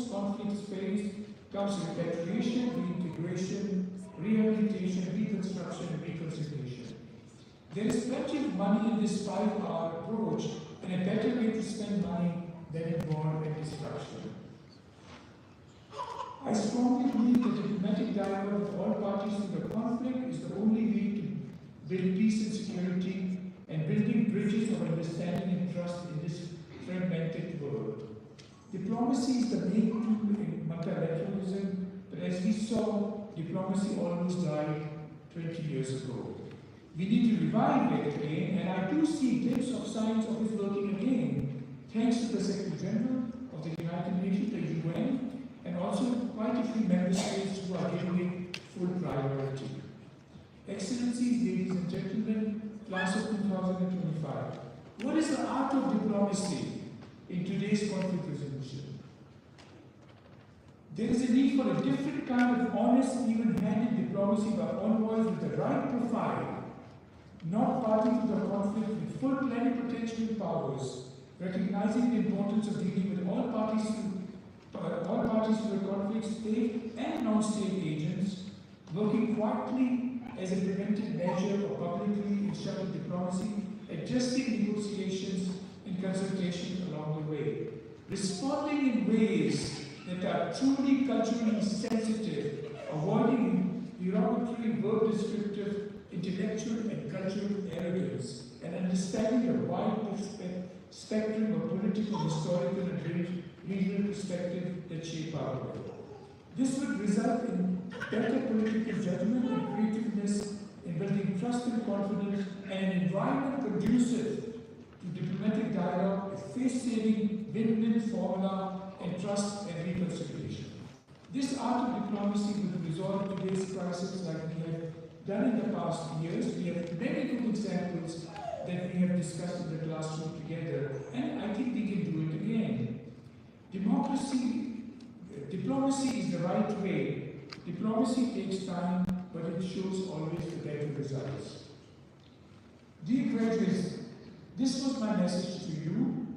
post-conflict phase comes repatriation, reintegration, rehabilitation, reconstruction, and reconciliation. There is plenty of money in this 5R approach, and a better way to spend money than in war and destruction. I strongly believe that diplomatic dialogue with all parties to the conflict is the only way to build peace and security and building bridges of understanding and trust in this fragmented world. Diplomacy is the main tool in multilateralism, but as we saw, diplomacy almost died 20 years ago. We need to revive it again, and I do see glimpses of signs of it working again, thanks to the Secretary General of the United Nations, the UN, and also quite a few member states who are giving it full priority. Excellencies, ladies and gentlemen, class of 2025, what is the art of diplomacy in today's conflict resolution? There is a need for a different kind of honest, even-handed diplomacy by envoys with the right profile, not party to the conflict with full plenipotentiary powers, recognizing the importance of dealing with all parties to the conflict, state and non-state agents, working quietly as a preventive measure or publicly instructed diplomacy, adjusting negotiations and consultations along the way, responding in ways that are truly culturally sensitive, avoiding derogatory, word descriptive, intellectual and cultural arrogance, and understanding the wide spectrum of political, historical, and regional perspective that shape our world. This would result in better political judgment and creativeness in building trust and confidence, and an environment conducive to diplomatic dialogue, a face-saving win-win formula, and trust and reconciliation. This art of diplomacy will resolve today's crisis like we have done in the past years. We have many good examples that we have discussed in the classroom together, and I think we can do it again. Diplomacy is the right way. Diplomacy takes time, but it shows always the better results. Dear graduates, this was my message to you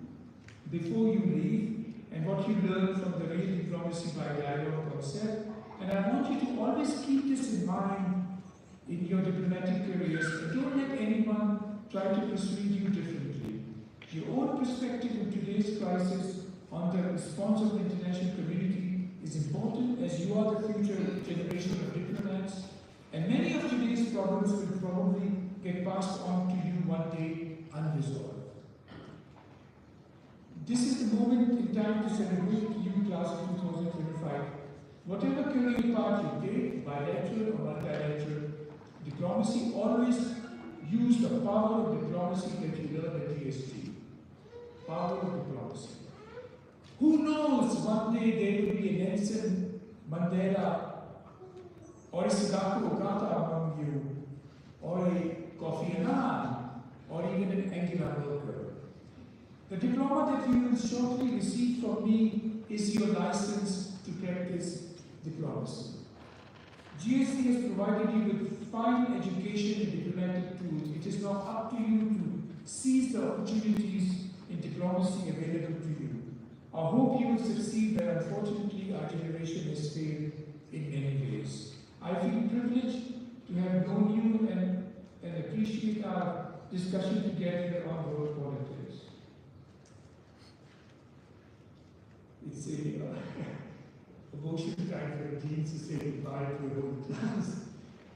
before you leave, and what you learned from the Real Diplomacy by Dialogue concept. And I want you to always keep this in mind in your diplomatic careers, and don't let anyone try to persuade you differently. Your own perspective in today's crisis on the response of the international community is important, as you are the future generation of diplomats, and many of today's problems will probably get passed on to you one day unresolved. This is the moment in time to celebrate you, class of 2025. Whatever career path you take, bilateral or multilateral, diplomacy always use the power of diplomacy that you learn at GSD. Power of diplomacy. Who knows, one day there will be a Nelson Mandela or a Sadako Ogata among you, or a Kofi Annan, or even an Angela Merkel. The diploma that you will shortly receive from me is your license to practice diplomacy. GSD has provided you with fine education and diplomatic tools. It is now up to you to seize the opportunities in diplomacy available to you. I hope you will succeed, but unfortunately our generation has failed in many ways. I feel privileged to have known you and appreciate our discussion together on world politics. It's a emotional time for the teens to say goodbye to the whole class.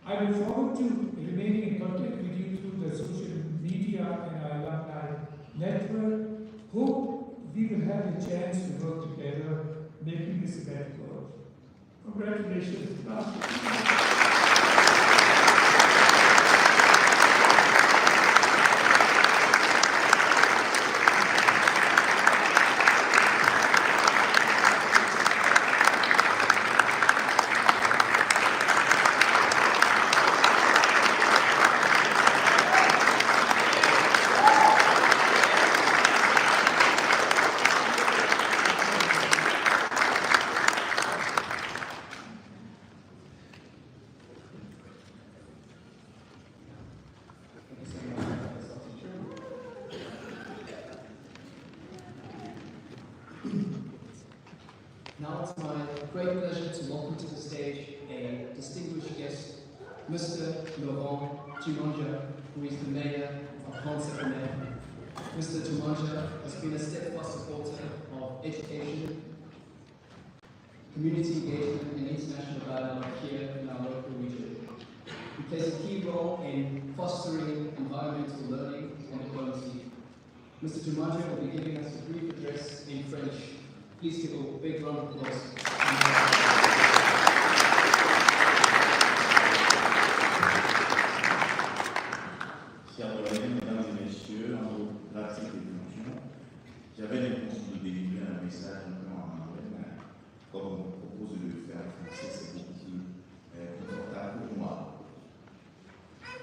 I look forward to remaining in contact with you through the social media and our alumni network. Hope we will have a chance to work together, making this event work. Congratulations, class. Now it's my great pleasure to welcome to the stage a distinguished guest, Mr. Laurent Jimaja, who is the mayor of Grand-Saconnex. Mr. Jimaja has been a steadfast supporter of education, community engagement, and international dialogue here in our local region. He plays a key role in fostering environmental learning and diplomacy. Mr. Jimaja will be giving us a brief address in French. Please give a big round of applause. Chers collègues, mesdames et messieurs, dans vos pratiques et fonctions, j'avais l'intention de délivrer un message un peu en anglais, mais comme on me propose de le faire en français, c'est beaucoup plus confortable pour moi.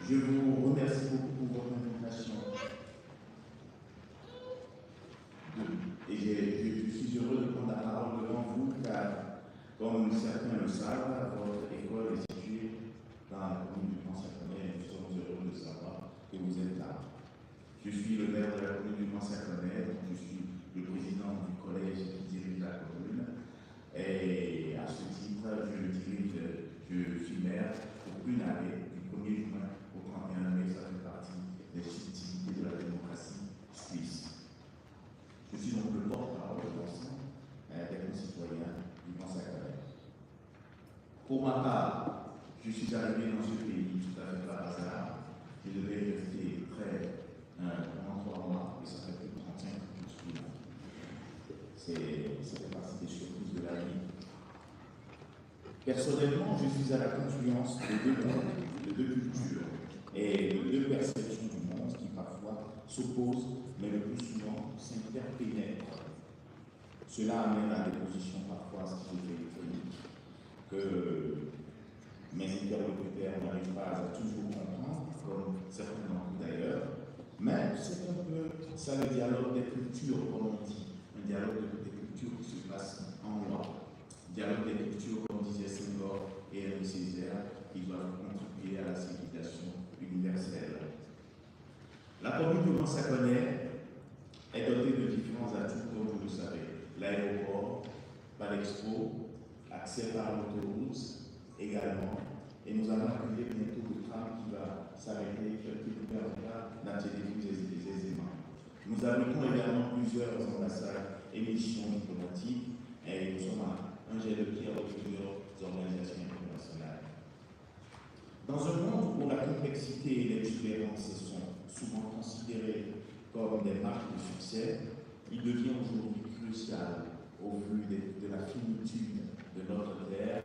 Je vous remercie beaucoup pour votre invitation. Et je suis heureux de prendre la parole devant vous, car, comme certains le savent, votre école est située dans la commune du Grand-Saconnex et nous sommes heureux de savoir que vous êtes là. Je suis le maire de la commune du Grand-Saconnex, je suis le président du collège qui dirige la commune, et à ce titre, je suis maire pour une année, du 1er juin au 31 mai, ça fait partie des subtilités de la démocratie suisse. Je suis donc le porte-parole de l'ensemble des concitoyens du Grand-Saconnex. Pour ma part, je suis arrivé dans ce pays tout à fait par hasard. Je devais rester près pendant 3 mois et ça fait plus de 35 ans que je suis là. Ça fait partie des surprises de la vie. Personnellement, je suis à la confluence de 2 mondes, de 2 cultures et de 2 perceptions du monde qui parfois s'opposent, mais le plus souvent s'interpénètrent. Cela amène à des positions parfois schizophréniques que mes interlocuteurs n'arrivent pas à toujours comprendre, comme certains d'entre vous d'ailleurs. Mais c'est un peu ça le dialogue des cultures, comme on dit, un dialogue des cultures qui se passe en loi. Dialogue des cultures, comme disait Senghor et Henri Césaire, qui doivent contribuer à la civilisation universelle. La commune du Grand-Saconnex est dotée de différents atouts, comme vous le savez. L'aéroport, par l'expo, accès par l'autoroute également. Et nous allons accueillir bientôt le tram qui va s'arrêter, qui nous permettra d'attirer plus aisément. Nous abritons également plusieurs ambassades et missions diplomatiques et nous sommes un jet de pierre de plusieurs organisations internationales. Dans un monde où la complexité et les différences sont souvent considérées comme des marques de succès, il devient aujourd'hui crucial, au vu de la finitude de notre terre,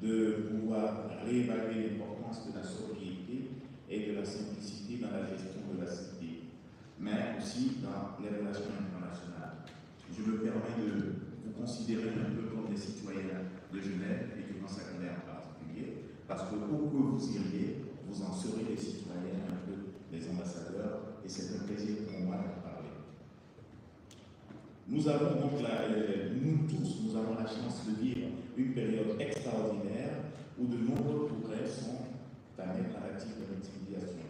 de pouvoir réévaluer l'importance de la sobriété et de la simplicité dans la gestion de la cité, mais aussi dans les relations internationales. Je me permets de vous considérer un peu comme des citoyens de Genève et du Grand-Saconnex en particulier, parce que où que vous iriez, vous en serez des citoyens, un peu des ambassadeurs, et c'est un plaisir pour moi d'en parler. Nous avons donc, nous tous, nous avons la chance de vivre une période extraordinaire où de nombreux progrès sont à mettre à l'actif de l'utilisation.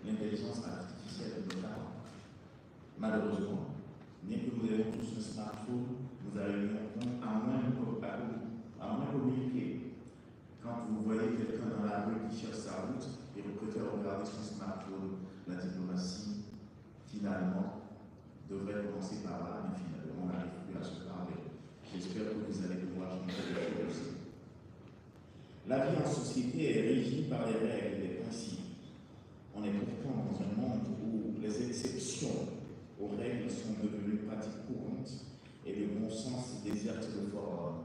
L'intelligence artificielle notamment. Malheureusement, bien que nous ayons tous un smartphone, nous arrivons à moins communiquer. Quand vous voyez quelqu'un dans la rue qui cherche sa route et vous préférez regarder son smartphone, la diplomatie, finalement, devrait commencer par là, mais finalement, on n'arrive plus à se parler. J'espère que vous allez pouvoir changer les choses. La vie en société est régie par les règles et les principes. On est pourtant dans un monde où les exceptions aux règles sont devenues pratiques courantes et le bon sens déserte le forum.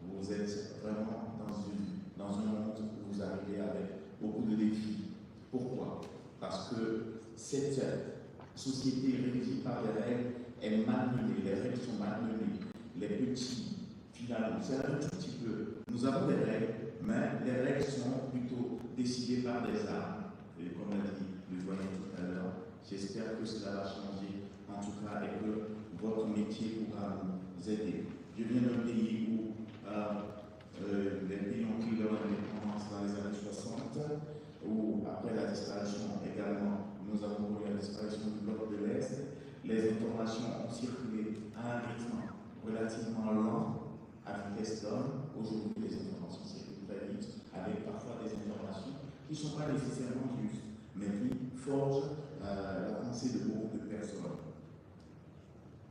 Vous êtes vraiment dans un monde où vous arrivez avec beaucoup de défis. Pourquoi? Parce que cette société régie par les règles est malmenée, les règles sont malmenées. Les petits, finalement, c'est un tout petit peu. Nous avons des règles, mais les règles sont plutôt décidées par des armes. Et comme l'a dit le doyen tout à l'heure, j'espère que cela va changer, en tout cas, et que votre métier pourra nous aider. Je viens d'un pays où les pays ont pris leur indépendance dans les années 60, où après la disparition également, nous avons connu la disparition du bloc de l'Est, les informations ont circulé à un rythme relativement lent à vitesse d'homme. Aujourd'hui, les informations circulent très vite, avec parfois des informations qui ne sont pas nécessairement justes, mais qui forgent la pensée de beaucoup de personnes.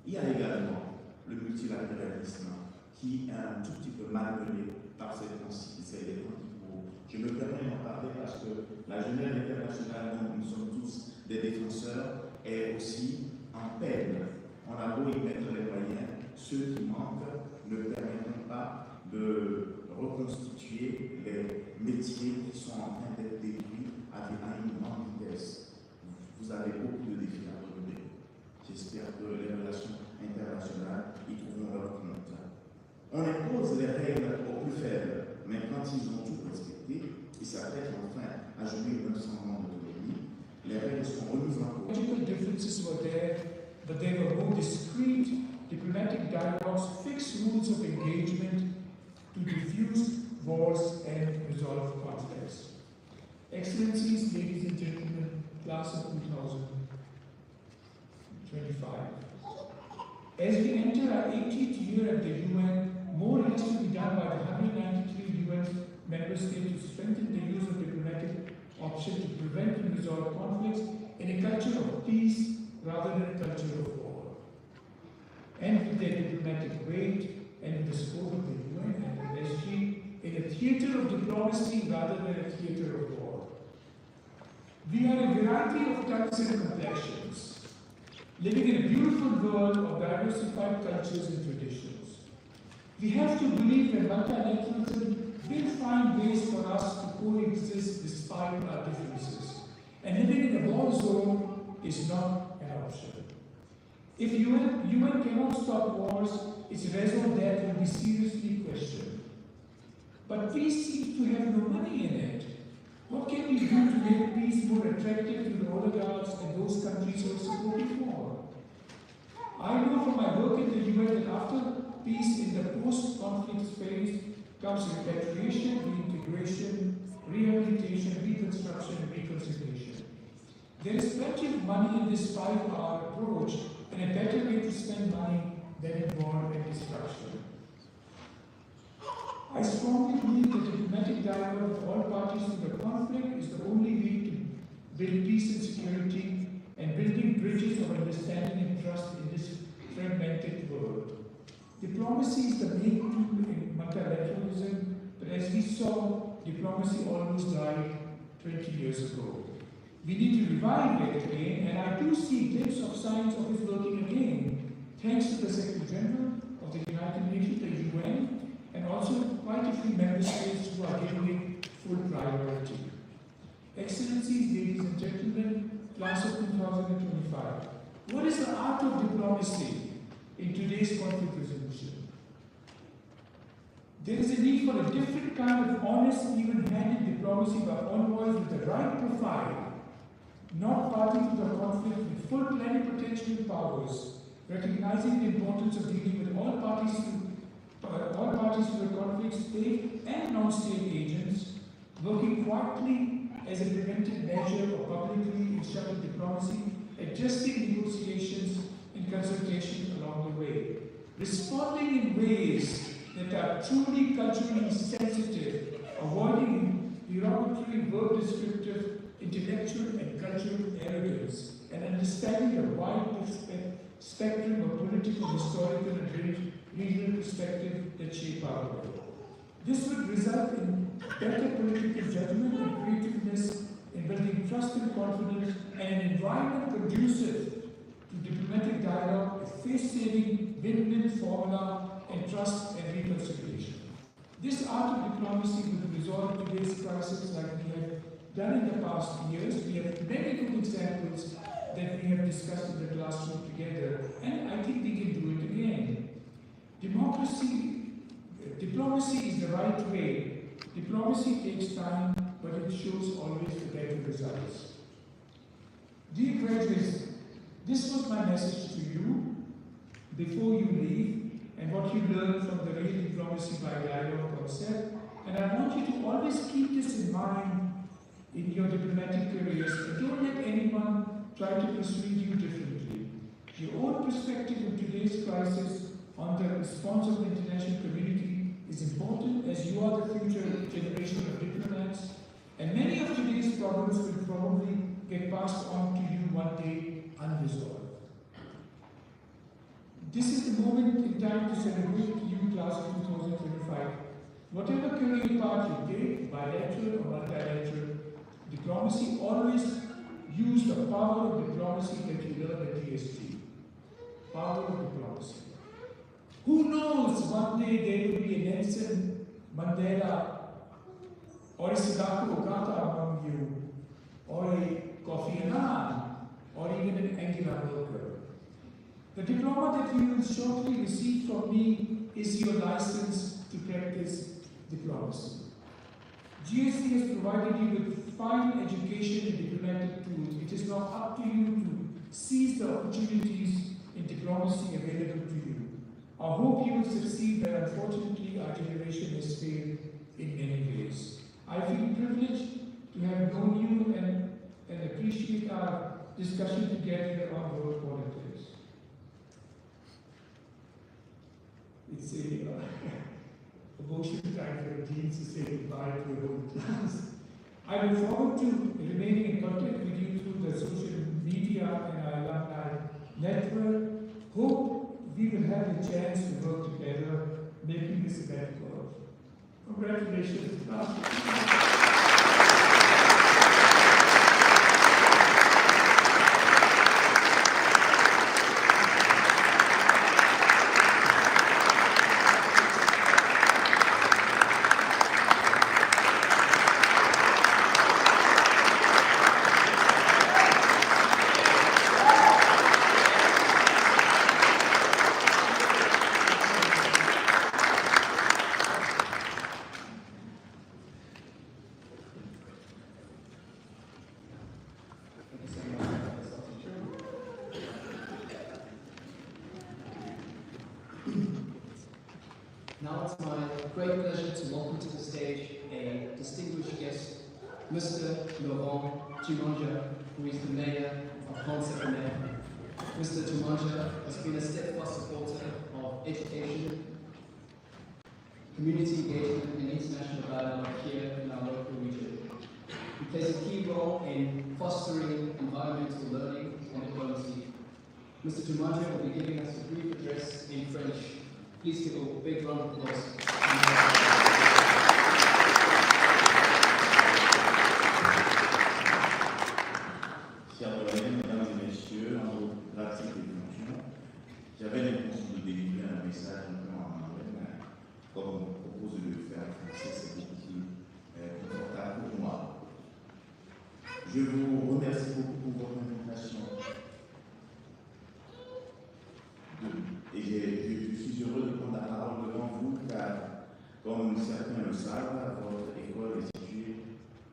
Il y a également le multilatéralisme qui est un tout petit peu malmené par cette pensée, c'est les antipodes. Je me permets d'en parler parce que la Genève internationale, dont nous sommes tous des défenseurs, est aussi en peine. On a beau y mettre les moyens, ceux qui manquent ne permettront pas de reconstituer les métiers qui sont en train d'être détruits à une grande vitesse. Vous avez beaucoup de défis à relever. J'espère que les relations internationales y trouveront leur compte. On impose les règles aux plus faibles, mais quand ils ont tout respecté, ils s'apprêtent enfin à jouer un semblant d'autonomie. Les règles sont remises en cause. Political differences were there, but they were more discreet. Diplomatic dialogues, fixed rules of engagement to diffuse wars and resolve conflicts. Excellencies, ladies and gentlemen, class of 2025. As we enter our 80th year at the UN, more has to be done by the 193 UN member states to strengthen the use of diplomatic option to prevent and resolve conflicts in a culture of peace rather than a culture of war. And with their diplomatic weight and with the support of the UN and the SG in a theatre of diplomacy rather than a theatre of war. We are a variety of types and complexions, living in a beautiful world of diversified cultures and traditions. We have to believe that multilateralism will find ways for us to coexist despite our differences. And living in a war zone is not an option. If UN cannot stop wars, its raison d'etre will be seriously questioned. But peace seems to have no money in it. What can we do to make peace more attractive to the oligarchs and those countries who are supporting war? I know from my work in the UN that after peace in the post-conflict phase comes repatriation, reintegration, rehabilitation, reconstruction, and reconciliation. There is plenty of money in this 5R approach, and a better way to spend money than in war and destruction. I strongly believe that diplomatic dialogue with all parties to the conflict is the only way to build peace and security and building bridges of understanding and trust in this fragmented world. Diplomacy is the main tool in multilateralism, but as we saw, diplomacy almost died 20 years ago. We need to revive it again, and I do see glimpses of signs of it working again, thanks to the Secretary General of the United Nations, the UN, and also quite a few member states who are giving it full priority. Excellencies, ladies and gentlemen, class of 2025, what is the art of diplomacy in today's conflict resolution? There is a need for a different kind of honest, even-handed diplomacy by envoys with the right profile, not party to the conflict with full plenipotentiary powers, recognizing the importance of dealing with all parties to the conflict, state and non-state agents, working quietly as a preventive measure or publicly instructed diplomacy, adjusting negotiations and consultation along the way, responding in ways that are truly culturally sensitive, avoiding derogatory, word descriptive, intellectual and cultural arrogance, and understanding the wide spectrum of political, historical, and regional perspective that shape our world. This would result in better political judgment and creativeness in building trust and confidence, and an environment conducive to diplomatic dialogue, a face-saving win-win formula, and trust and reconciliation. This art of diplomacy will resolve today's crisis like we have done in the past years. We have many good examples that we have discussed in the classroom together, and I think we can do it again. Diplomacy is the right way. Diplomacy takes time, but it shows always the better results. Dear graduates, this was my message to you before you leave, and what you learned from the Real Diplomacy by Dialogue concept. And I want you to always keep this in mind in your diplomatic careers, and don't let anyone try to persuade you differently. Your own perspective in today's crisis on the response of the international community is important, as you are the future generation of diplomats, and many of today's problems will probably get passed on to you one day unresolved. This is the moment in time to celebrate you, class of 2025. Whatever career path you take, bilateral or multilateral, diplomacy, always use the power of diplomacy that you learn at GSD. Power of diplomacy. Who knows, one day there will be a Nelson Mandela or a Siddhartha Ogata among you, or a Kofi Annan, or even an Angela Merkel. The diploma that you will shortly receive from me is your license to practice diplomacy. GSD has provided you with fine education and diplomatic tools. It is now up to you to seize the opportunities in diplomacy available to you. I hope you will succeed, but unfortunately our generation has failed in many ways. I feel privileged to have known you and appreciate our discussion together on world politics. It's a emotional time for the teens to say goodbye to the whole class. I look forward to remaining in contact with you through the social media and our alumni network. Hope we will have the chance to work together, making this event work. Congratulations, class. Now it's my great pleasure to welcome to the stage a distinguished guest, Mr. Laurent Jimaja, who is the mayor of Grand-Saconnex. Mr. Jimaja has been a steadfast supporter of education, community engagement, and international dialogue here in our local region. He plays a key role in fostering environmental learning and diplomacy. Mr. Jimaja will be giving us a brief address in French. Please give a big round of applause. Chers collègues, mesdames et messieurs, dans vos pratiques et fonctions, j'avais l'intention de délivrer un message un peu en anglais, mais comme on me propose de le faire en français, c'est beaucoup plus confortable pour moi. Je vous remercie beaucoup pour votre invitation. Et je suis heureux de prendre la parole devant vous car, comme certains le savent, votre école est située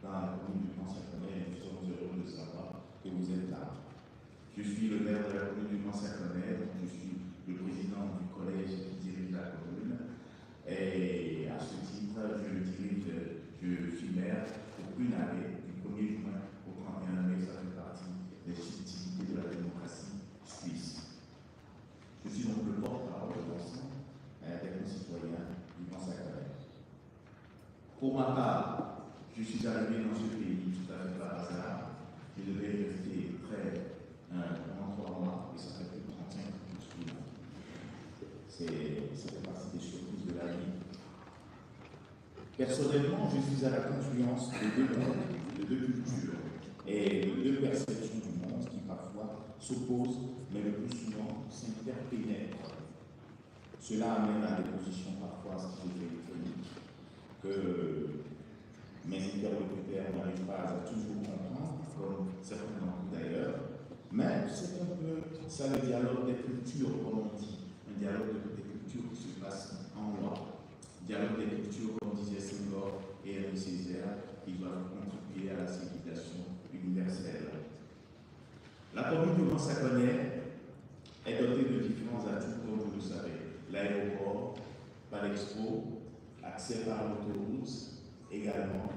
dans la commune du Grand-Saconnex et nous sommes heureux de savoir que vous êtes là. Je suis le maire de la commune du Grand-Saconnex, je suis le président du collège qui dirige la commune et à ce titre, je suis maire pour une année, du 1er juin au 31 mai, ça fait partie des subtilités de la démocratie suisse. Je suis donc le porte-parole de l'ensemble des concitoyens du Grand-Saconnex. Pour ma part, je suis arrivé dans ce pays tout à fait par hasard. Je devais y rester près pendant 3 mois et ça fait plus de 35 ans que je suis là. Ça fait partie des surprises de la vie. Personnellement, je suis à la confluence de 2 mondes, de 2 cultures et de 2 perceptions du monde qui parfois s'opposent, mais le plus souvent s'interpénètrent. Cela amène à des positions parfois schizophréniques que mes interlocuteurs n'arrivent pas à toujours comprendre, comme certains d'entre vous d'ailleurs, mais c'est un peu ça le dialogue des cultures, comme on dit, un dialogue des cultures qui se passe en loi, dialogue des cultures, comme disait Senghor et Henri Césaire, qui doivent contribuer à la civilisation universelle. La commune du Grand-Saconnex est dotée de différents atouts, comme vous le savez. L'aéroport, par l'expo, accès par l'autoroute également.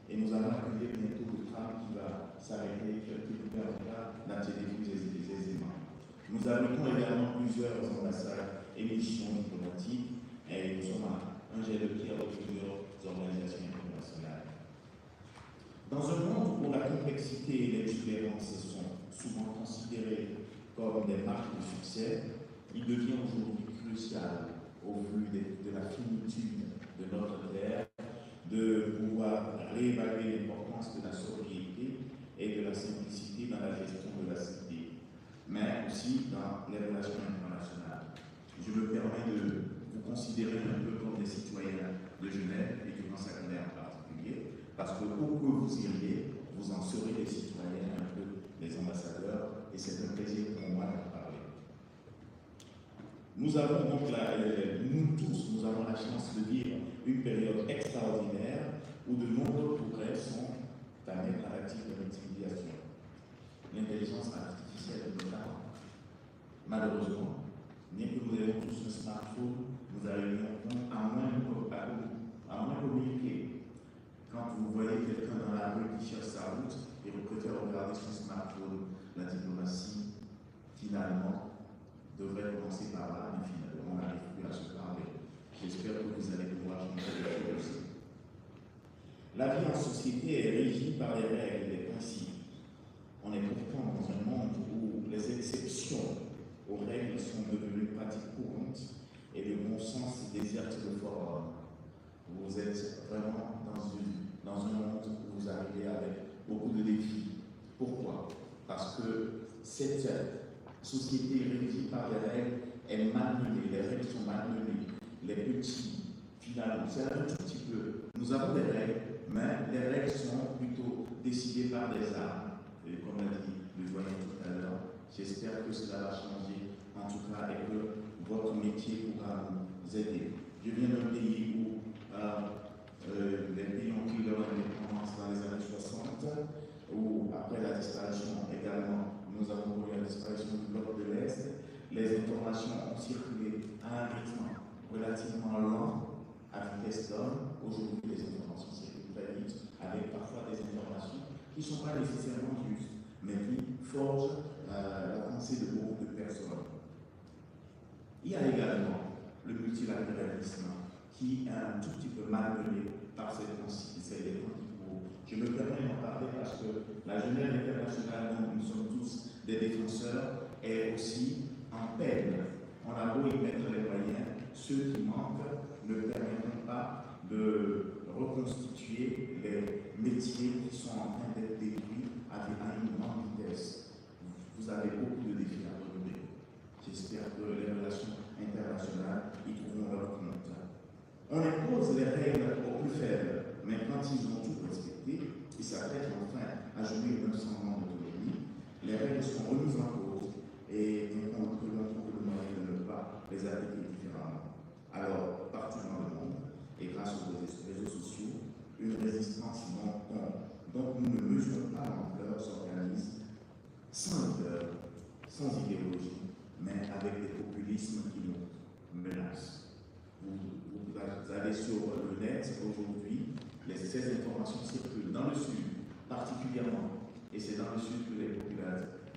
Et nous allons accueillir bientôt le tram qui va s'arrêter, qui nous permettra d'attirer plus aisément. Nous abritons également plusieurs ambassades et missions complexité et l'exubérance sont souvent considérées comme des marques de succès, il devient aujourd'hui crucial, au vu de la finitude de notre terre, de pouvoir réévaluer l'importance de la sobriété et de la simplicité dans la gestion de la cité, mais aussi dans les relations internationales. Je me permets de vous considérer un peu comme des citoyens de Genève et du Grand-Saconnex en particulier, parce que où que vous iriez, vous en serez des citoyens, un peu des ambassadeurs, et c'est un plaisir pour moi d'en parler. Nous avons donc, nous tous, nous avons la chance de vivre une période extraordinaire où de nombreux progrès sont à mettre à l'actif de l'utilisation. L'intelligence artificielle, notamment. Malheureusement, bien que nous ayons tous un smartphone, nous arrivons à moins communiquer. Quand vous voyez quelqu'un dans la rue qui cherche sa route et vous préférez regarder son smartphone, la diplomatie, finalement, devrait commencer par là, mais finalement, on n'arrive plus à se parler. J'espère que vous allez pouvoir changer les choses. La vie en société est régie par les règles et les principes. On est pourtant dans un monde où les exceptions aux règles sont devenues pratiques courantes et le bon sens déserte le forum. Vous êtes vraiment dans un monde où vous arrivez avec beaucoup de défis. Pourquoi? Parce que cette société régie par les règles est malmenée, les règles sont malmenées, les petits, finalement, c'est un tout petit peu. Nous avons des règles, mais les règles sont plutôt décidées par des armes. Et comme l'a dit le doyen tout à l'heure, j'espère que cela va changer, en tout cas, et que votre métier pourra nous aider. Je viens d'un pays où les pays ont pris leur indépendance dans les années 60, où après la disparition également, nous avons connu la disparition du bloc de l'Est, les informations ont circulé à un rythme relativement lent, à vitesse d'homme. Aujourd'hui, les informations circulent très vite, avec parfois des informations qui ne sont pas nécessairement justes, mais qui forgent la pensée de beaucoup de personnes. Il y a également le multilatéralisme qui est un tout petit peu malmené par ces principes. Je me permets d'en parler parce que la Genève internationale dont nous sommes tous des défenseurs est aussi en peine. On a beau y mettre les moyens, ceux qui manquent ne permettront pas de reconstituer les métiers qui sont en train d'être détruits à une grande vitesse. Vous avez beaucoup de défis à relever. J'espère que les relations internationales y trouveront leur compte. On impose les règles aux plus faibles, mais quand ils ont tout respecté, ils s'apprêtent enfin à jouer un semblant d'autonomie. Les règles sont remises en cause et on trouve le moyen de ne pas les appliquer différemment. Alors, partout dans le monde, et grâce aux réseaux sociaux, une résistance dont nous ne mesurons pas l'ampleur s'organise sans leader, sans idéologie, mais avec des populismes qui nous menacent. Vous allez sur le net aujourd'hui, ces informations circulent dans le sud, particulièrement, et c'est dans le sud que les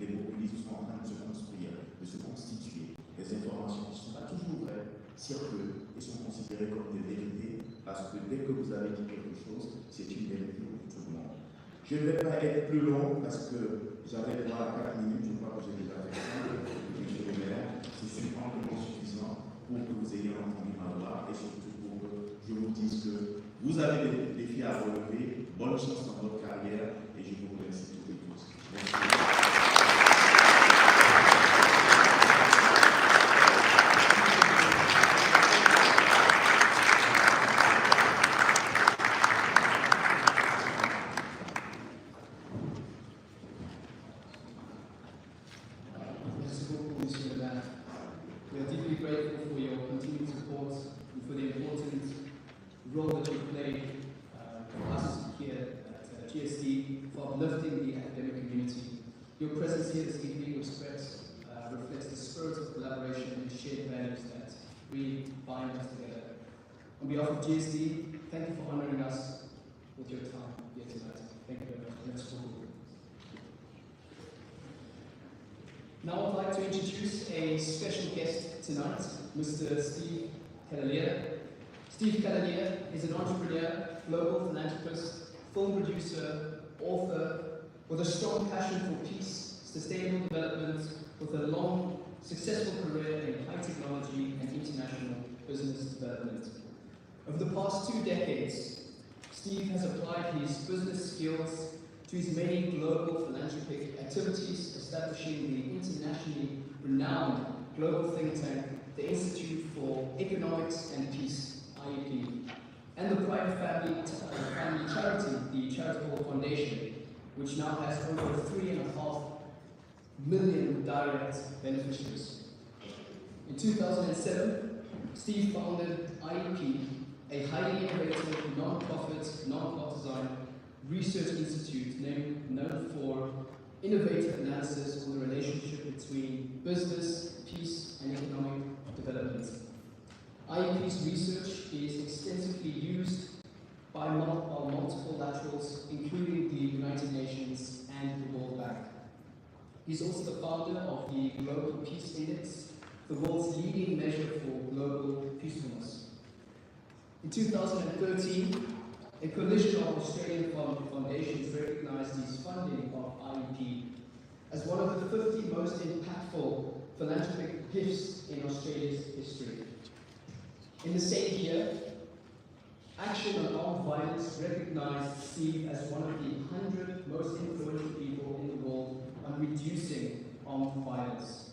populismes sont en train de se construire, de se constituer. Les informations qui ne sont pas toujours vraies circulent et sont considérées comme des vérités, parce que dès que vous avez dit quelque chose, c'est une vérité pour tout le monde. Je ne vais pas être plus long parce que j'avais droit à 4 minutes, je crois que j'ai déjà fait ça, monsieur le maire, c'est amplement suffisant pour que vous ayez entendu ma voix et surtout pour que je vous dise que vous avez des défis à relever. Bonne chance dans votre carrière et je vous remercie toutes et tous. Merci. Role that you played for us here at GSD for uplifting the academic community. Your presence here this evening reflects the spirit of collaboration and shared values that really bind us together. On behalf of GSD, thank you for honoring us with your time here tonight. Thank you very much. Now I'd like to introduce a special guest tonight, Mr. Steve Killelea. Steve Killelea is an entrepreneur, global philanthropist, film producer, author, with a strong passion for peace, sustainable development, with a long, successful career in high technology and international business development. Over the past 2 decades, Steve has applied his business skills to his many global philanthropic activities, establishing the internationally renowned global think tank, the Institute for Economics and Peace, IEP, and the private family charity, the Charitable Foundation, which now has over 3.5 million direct beneficiaries. In 2007, Steve founded IEP, a highly innovative, non-profit, non-partisan research institute known for innovative analysis on the relationship between business, peace, and economic development. IEP's research is extensively used by multilaterals, including the United Nations and the World Bank. He's also the founder of the Global Peace Index, the world's leading measure for global peacefulness. In 2013, a coalition of Australian foundations recognized his funding of IEP as one of the 50 most impactful philanthropic gifts in Australia's history. In the same year, Action on Armed Violence recognized Steve as one of the 100 most influential people in the world on reducing armed violence.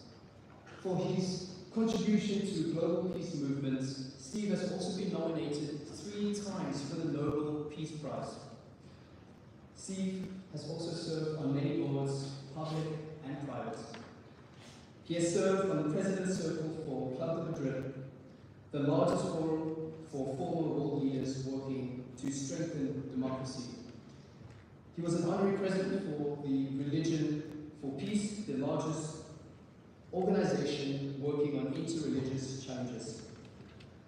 For his contribution to global peace movements, Steve has also been nominated 3 times for the Nobel Peace Prize. Steve has also served on many boards, public and private. He has served on the President's Circle for Club de Madrid, the largest forum for former world leaders working to strengthen democracy. He was an honorary president for the Religion for Peace, the largest organization working on interreligious challenges.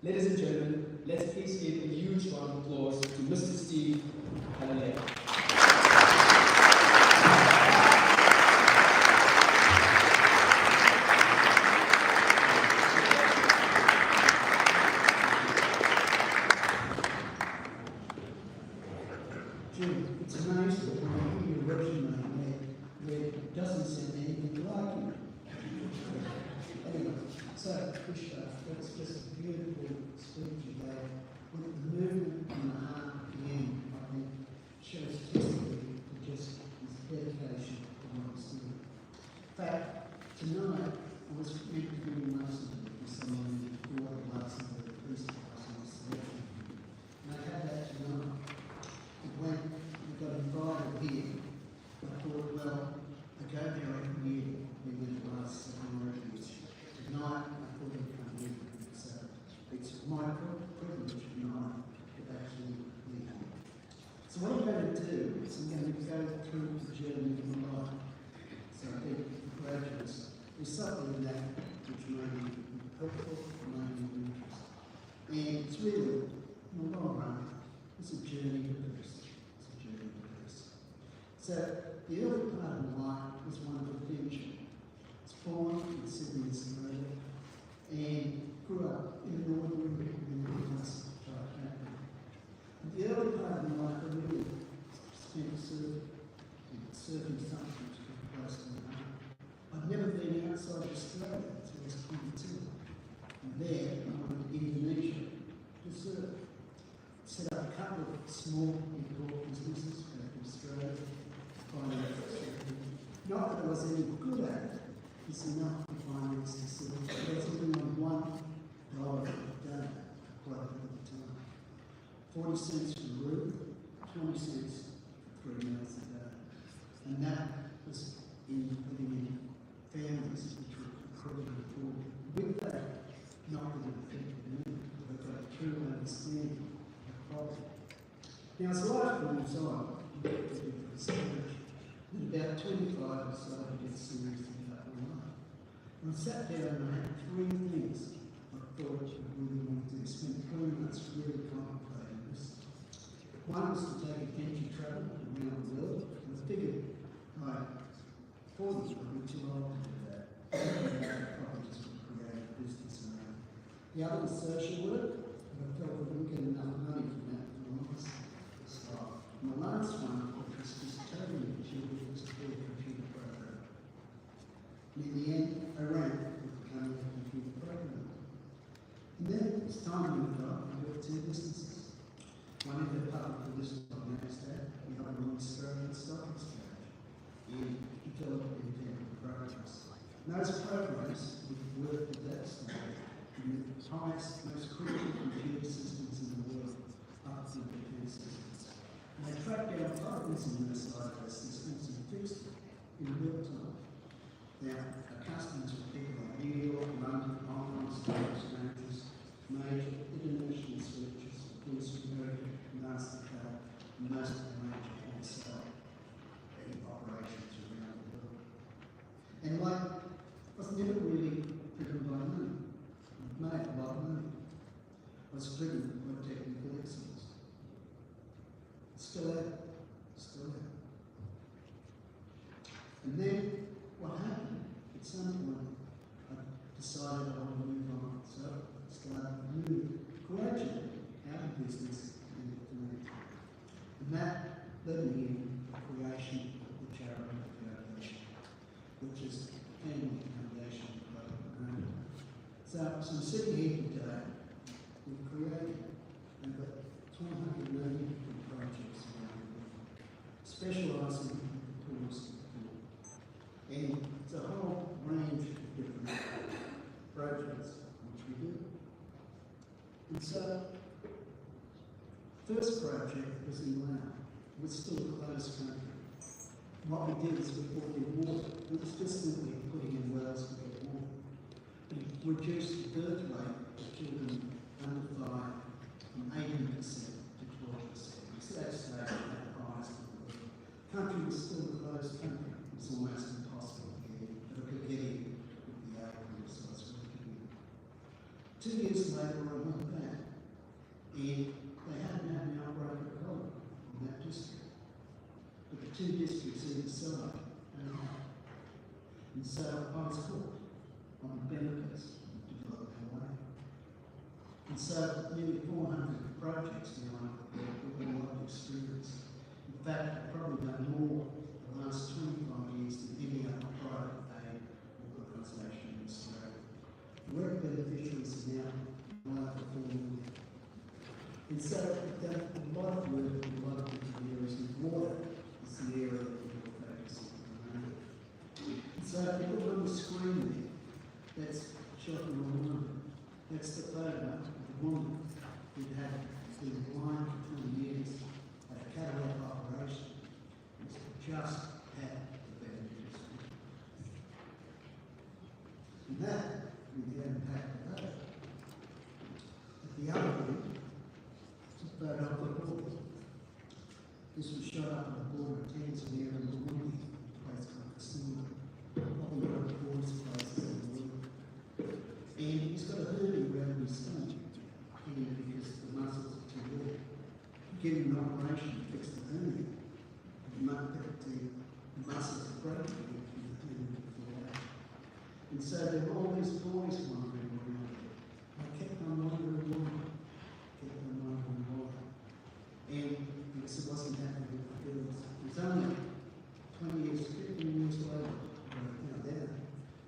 Ladies and gentlemen, let's please give a huge round of applause to Mr. Steve Killelea. It's amazing when I hear your resume where it doesn't sound anything like you. Anyway, so that's just a beautiful speech you gave. With the movement in the heart at the end, I think, shows testimony to just his dedication to what he's doing. In fact, tonight I was meant to be in Mason with someone before the last of the priest was selection. And I had that tonight. When we got invited here, I thought, well, I go there every year in the last 7 or 8 years. Tonight, I thought I'd come here. So it's my privilege tonight to actually be here. So what I'm going to do is I'm going to go through the journey of my life. So I think the graduates, there's something in that which may be helpful, may be of interest. And it's really, in the long run, it's a journey to peace. So, the early part of my life was one of adventure. I was born in Sydney, Australia, and grew up in an ordinary middle-class type family. The early part of my life, I really spent surfing something to be close to my heart. I'd never been outside Australia until I was 22. And there, I went to Indonesia to surf. Set up a couple of small import businesses back in Australia. Not that I was any good at it, it's enough to finance the city. I was living on $1 a day, quite a bit of time. 40 cents for the room, 20 cents for 3 meals a day. And that was in living in families which were incredibly poor. With that, not that it affected me, but I got a true understanding of poverty. Now, as life moves on, you get to different stage. At about 25, I decided to get serious about my life. And I sat down and I had 3 things I thought I really wanted to do. Spent 3 months really contemplating this. One was to take adventure travel around the world. And I figured by 40, I'd be too old to do that. I probably just would create a business around it. The other was social work, and I felt I wouldn't get enough money from that to last. And the last one, was just totally intuitive to be a computer programmer. And in the end, I ran with becoming a computer programmer. And then, as time moved on, I built two businesses. One in the public listed on NASDAQ, the other on the Australian Stock Exchange, and developed independent programs. And those programs would work at that stage in the highest, most critical computer systems in the world, up to defense systems. And they tracked down problems in inside those systems and fixed it in real time. Now, our customers were people like New York, London, Hong Kong, stock exchanges, major international switches, British America, MasterCard, and most of the major wholesale operations around the world. And like, I was never really driven by money. I made a lot of money. I was driven by technical excellence. Still am. Still am. And then what happened? At some point, I decided I wanted to move on. So I started to move gradually out of business and into management. And that led me in the creation of the charity foundation, which is the family foundation program. So I'm sitting here today, we've created over 280 different projects around the world, specialising in tools and it's a whole range of different projects which we do. And so, first project was in Laurent. It was still a closed country. What we did is we brought in water. It was just simply putting in wells to get water. We reduced the birth rate of children under 5 from 18% to 12%. So that stayed at the highest in the world. The country was still a closed country. It was almost impossible to get in, but I could get in with the aid resource working in. 2 years later, I went back, and they hadn't had an outbreak of cholera in that district. But the two districts either side had it. And so I was hooked on the benefits of developing away. And so nearly 400 projects now with a lot of experience. In fact, I've probably done more the last 25 years than any other private aid organisation in Australia. Work beneficiaries are now well performing. And so we've done a lot of work in a lot of different areas, and water is the area that we're focusing on at the moment. And so if you look on the screen there, that's shot in Rwanda. That's the photo of the woman who had been blind for 20 years, had a cataract operation, and just had the bandages. And that, with the impact of that. At the other end, it's a photo of the border. This was shot up on the border of Tanzania and Burundi, a place called Ospina, probably one of the poorest places in the world. And he's got a hernia around his stomach, because the muscles are too weak. Getting an operation to fix the hernia, the muscles are broken before that. And so there were all these boys wandering around. I kept on wandering why. And because it wasn't happening with the girls. It was only 20 years, 15 years later,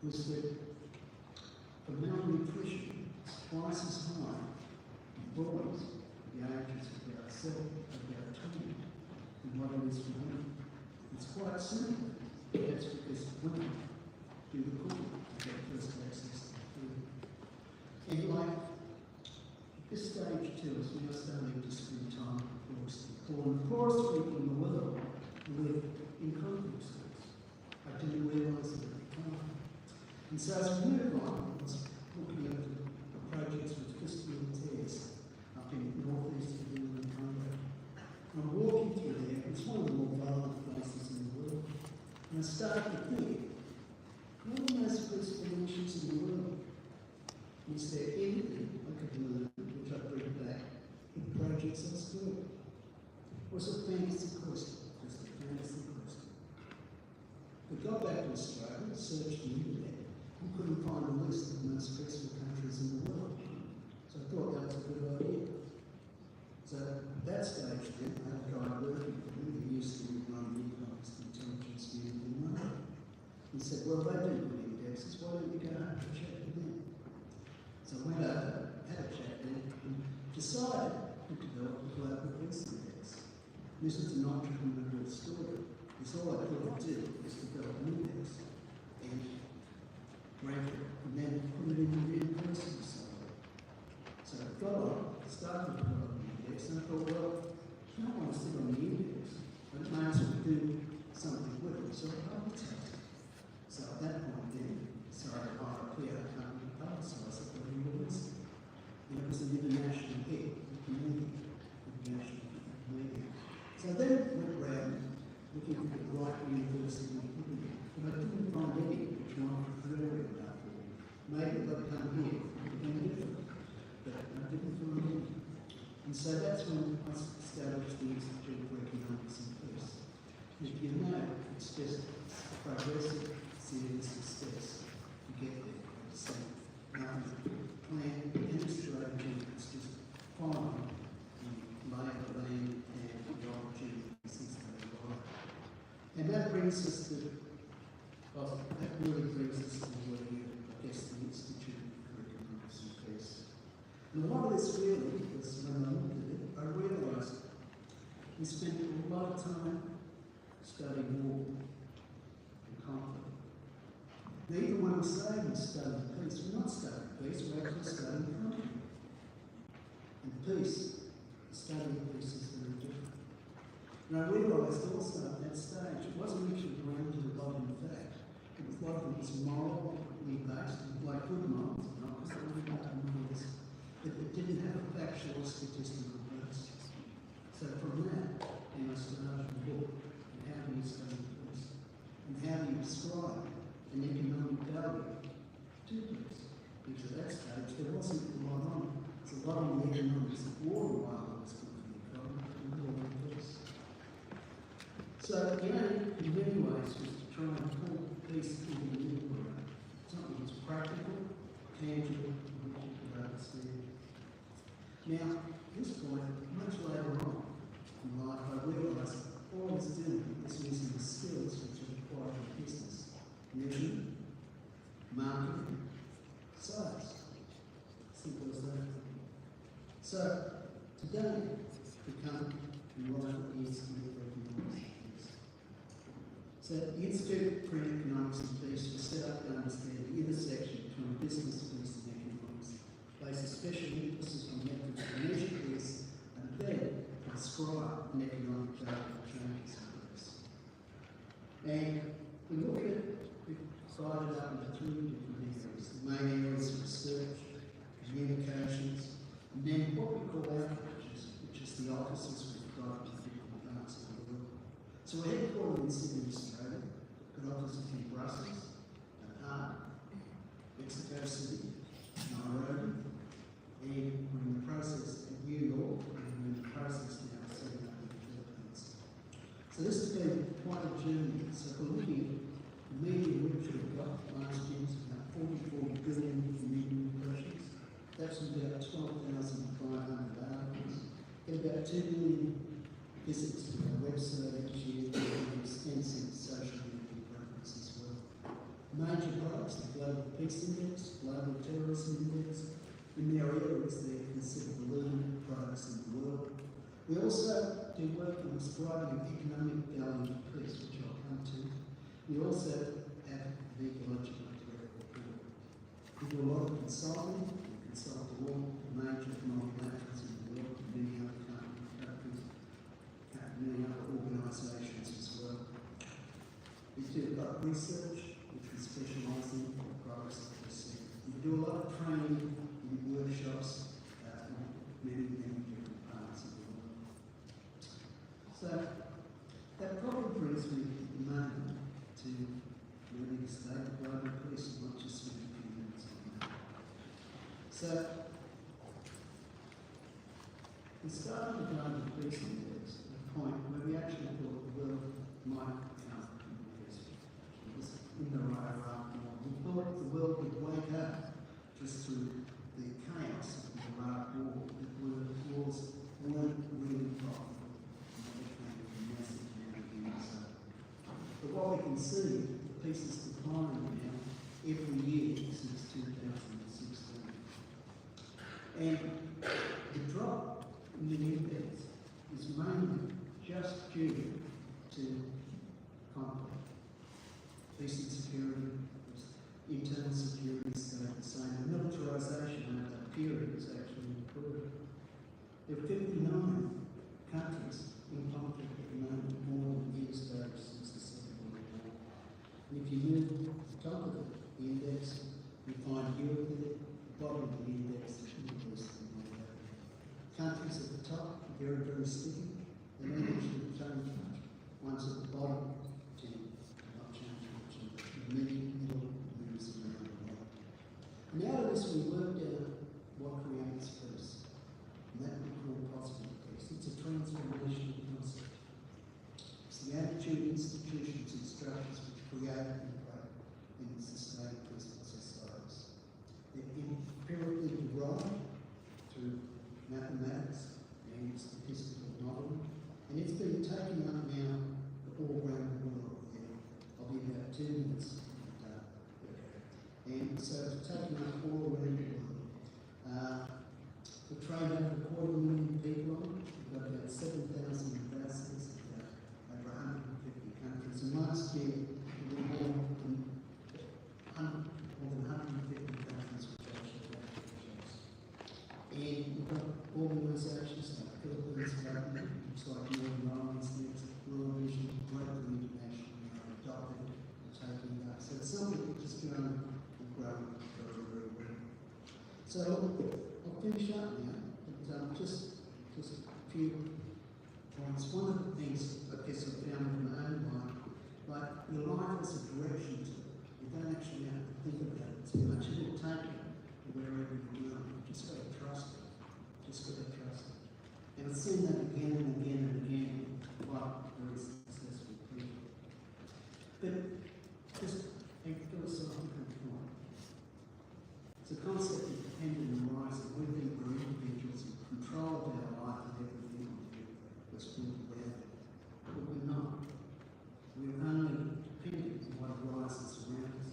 was that the malnutrition is twice as high in boys at the ages of about 7, about 20, than what it is for women. It's quite simple. That's because women do the cooking to get first access to food. And like, this stage too is now starting to spend time with the poorest people in the world live in conflict zones. I didn't realise that at the time. And so as we move on, I was looking at the projects with Christian Diaz up in northeastern England and Congo. I'm walking through there, it's one of the more violent places in the world. And I started to think, what are the most peaceful nations in the world? Is there anything I could learn, which I bring back, in the projects I was doing? It was a fantasy question. Just a fantasy question. We got back to Australia, searched the internet, and couldn't find a list of the most peaceful countries in the world. So I thought that was a good idea. So at that stage then, I had a guy working for me who used to run decided to develop the Global Peace Index. This is an entrepreneurial story. It's all I thought I'd do is develop an index and rank it, and then put it in the university somewhere. So I got on, started to develop an index, and I thought, well, I don't want to sit on the index, but I might as well do something with it, so I publicised it. So at that point then, decided to hire a PR company to publicise it for the university. And it was an international hit, the community, international media. So then went round looking for the right university to put it in. But I didn't find any which were entrepreneurial enough for me. Maybe they'd come here, it would have been different. But I didn't find any. And so that's when I established the Institute for Economics and Peace. And if you know, it's just progressive, serious success to get there. So, plan and strategy, it's just following the lay of the land and the opportunities as they arrive. And that brings us to, that really brings us to where you, I guess, the Institute for Economics and Peace. And what it is really, was when I looked at it, I realised we spent a lot of time studying war and conflict. Neither when we say we're studying peace, we're not studying peace, we're actually studying conflict. And peace, the study of peace is very different. And I realised also at that stage, it wasn't actually grounded a lot in fact. It was like it was morally based, like good morals, not because it was about morals. It didn't have a factual or statistical basis. So from that, you know, started the book, and how do you study peace? And how do you describe an economic value to peace? Because at that stage, there wasn't a lot on it. There's a lot on the economics of war while it was good for the economy, and war and peace. So, you know, in many ways, was to try and pull peace into the middle ground. Something that's practical, tangible, and which you can understand. Now, at this point, much later on in life, I realised all I was doing was using the skills which are required in business: measurement, marketing, sales. Simple as that. So, today, we come to what the Institute for Economics and Peace. So, the Institute for Economics and Peace was set up to understand the intersection between business, peace, and economics, place a special emphasis on methods to measure peace, and then describe an economic value of changes in peace. And we look at it, we've divided up into three different areas. The main areas are research, communications, and then what we call outreaches, which is the offices we've got in different parts of the world. So we're headquartered in Sydney, Australia. We've got offices in Brussels, Athar, Mexico City, Nairobi, and we're in the process of New York, and we're in the process now of setting up in the Philippines. So this has been quite a journey. So if we're looking at the media reach we've got last year, it's about 44 billion media impressions. That's about 12,500 articles. Get about 2 million visits to our website each year, and extensive social media presence as well. Major products, the Global Peace Index, Global Terrorism Index. In their areas, they're considered the leading products in the world. We also do work on describing economic value of peace, which I'll come to. We also have the ecological report. We do a lot of consulting. We consult all major multilaterals in the world, many other countries, many other organisations as well. We do a lot of research, which we specialise in for products that we see. We do a lot of training in workshops in many different parts of the world. So that probably brings me at the moment to really state of global peace, and not just spend a few minutes on that. So we started the Global Peace Index at a point where we actually thought the world might become peaceful. It was in the right Iraq war. We thought the world would wake up just through the chaos of the Iraq war, that wars weren't really profitable, and they became a massive amount. But what we can see, the peace is declining now every year since 2016. And The drop in the index is mainly just due to conflict. Peace and security, internal security stayed the same. The militarisation over that period is actually improved. There are 59 countries in conflict at the moment, more than years ago since the Second World War. And if you move to the top of the index, you find Europe there, the bottom of the index, the Middle East and all that. Countries at the top are very, very sticky. They don't actually change much. Ones at the bottom tend to not change much. The middle moves around a lot. And out of this we worked out what creates peace. And that we call positive peace. It's a transformational concept. It's the attitude, institutions and structures which create and sustain peaceful societies. They're empirically derived through mathematics and statistical modelling, and it's been taken up now all around the world. I'll be about 2 minutes. And so it's taken up all around the world. We've trained over 250,000 people on it. We've got about 7,000 ambassadors, over 150 countries. And last year, we were more than 150 countries which actually ratifications. And we've got organisations like Philippines government, looks like Northern Ireland's next, World Vision, Global International, adopted and taking it up. So it's something which is going to grow very, very well. So I'll finish up now, but just a few points. One of the things I guess I found in my own life, like your life has a direction to it. You don't actually have to think about it too much. It will take you wherever you go. You just got to trust it. Just got to trust it. And I've seen that again and again and again by very successful people. But just a philosophical point. It's a concept of dependent arising. We think we're individuals in control of our life and everything we do was built around it. But we're not. We're only dependent on what arises around us.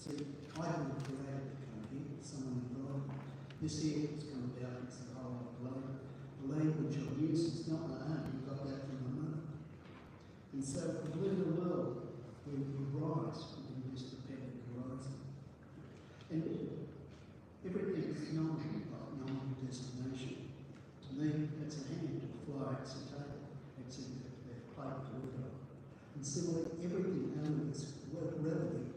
See, I haven't created to come here, someone involved. This here has come about, it's the whole globe. The language I use is not my own, I got that from my mother. And so we live in a world where we rise within this dependent horizon. And everything is nominal, like nominal destination. To me, that's a hand, a fly, it's a table, it's a plate to look at. And similarly, everything only is relative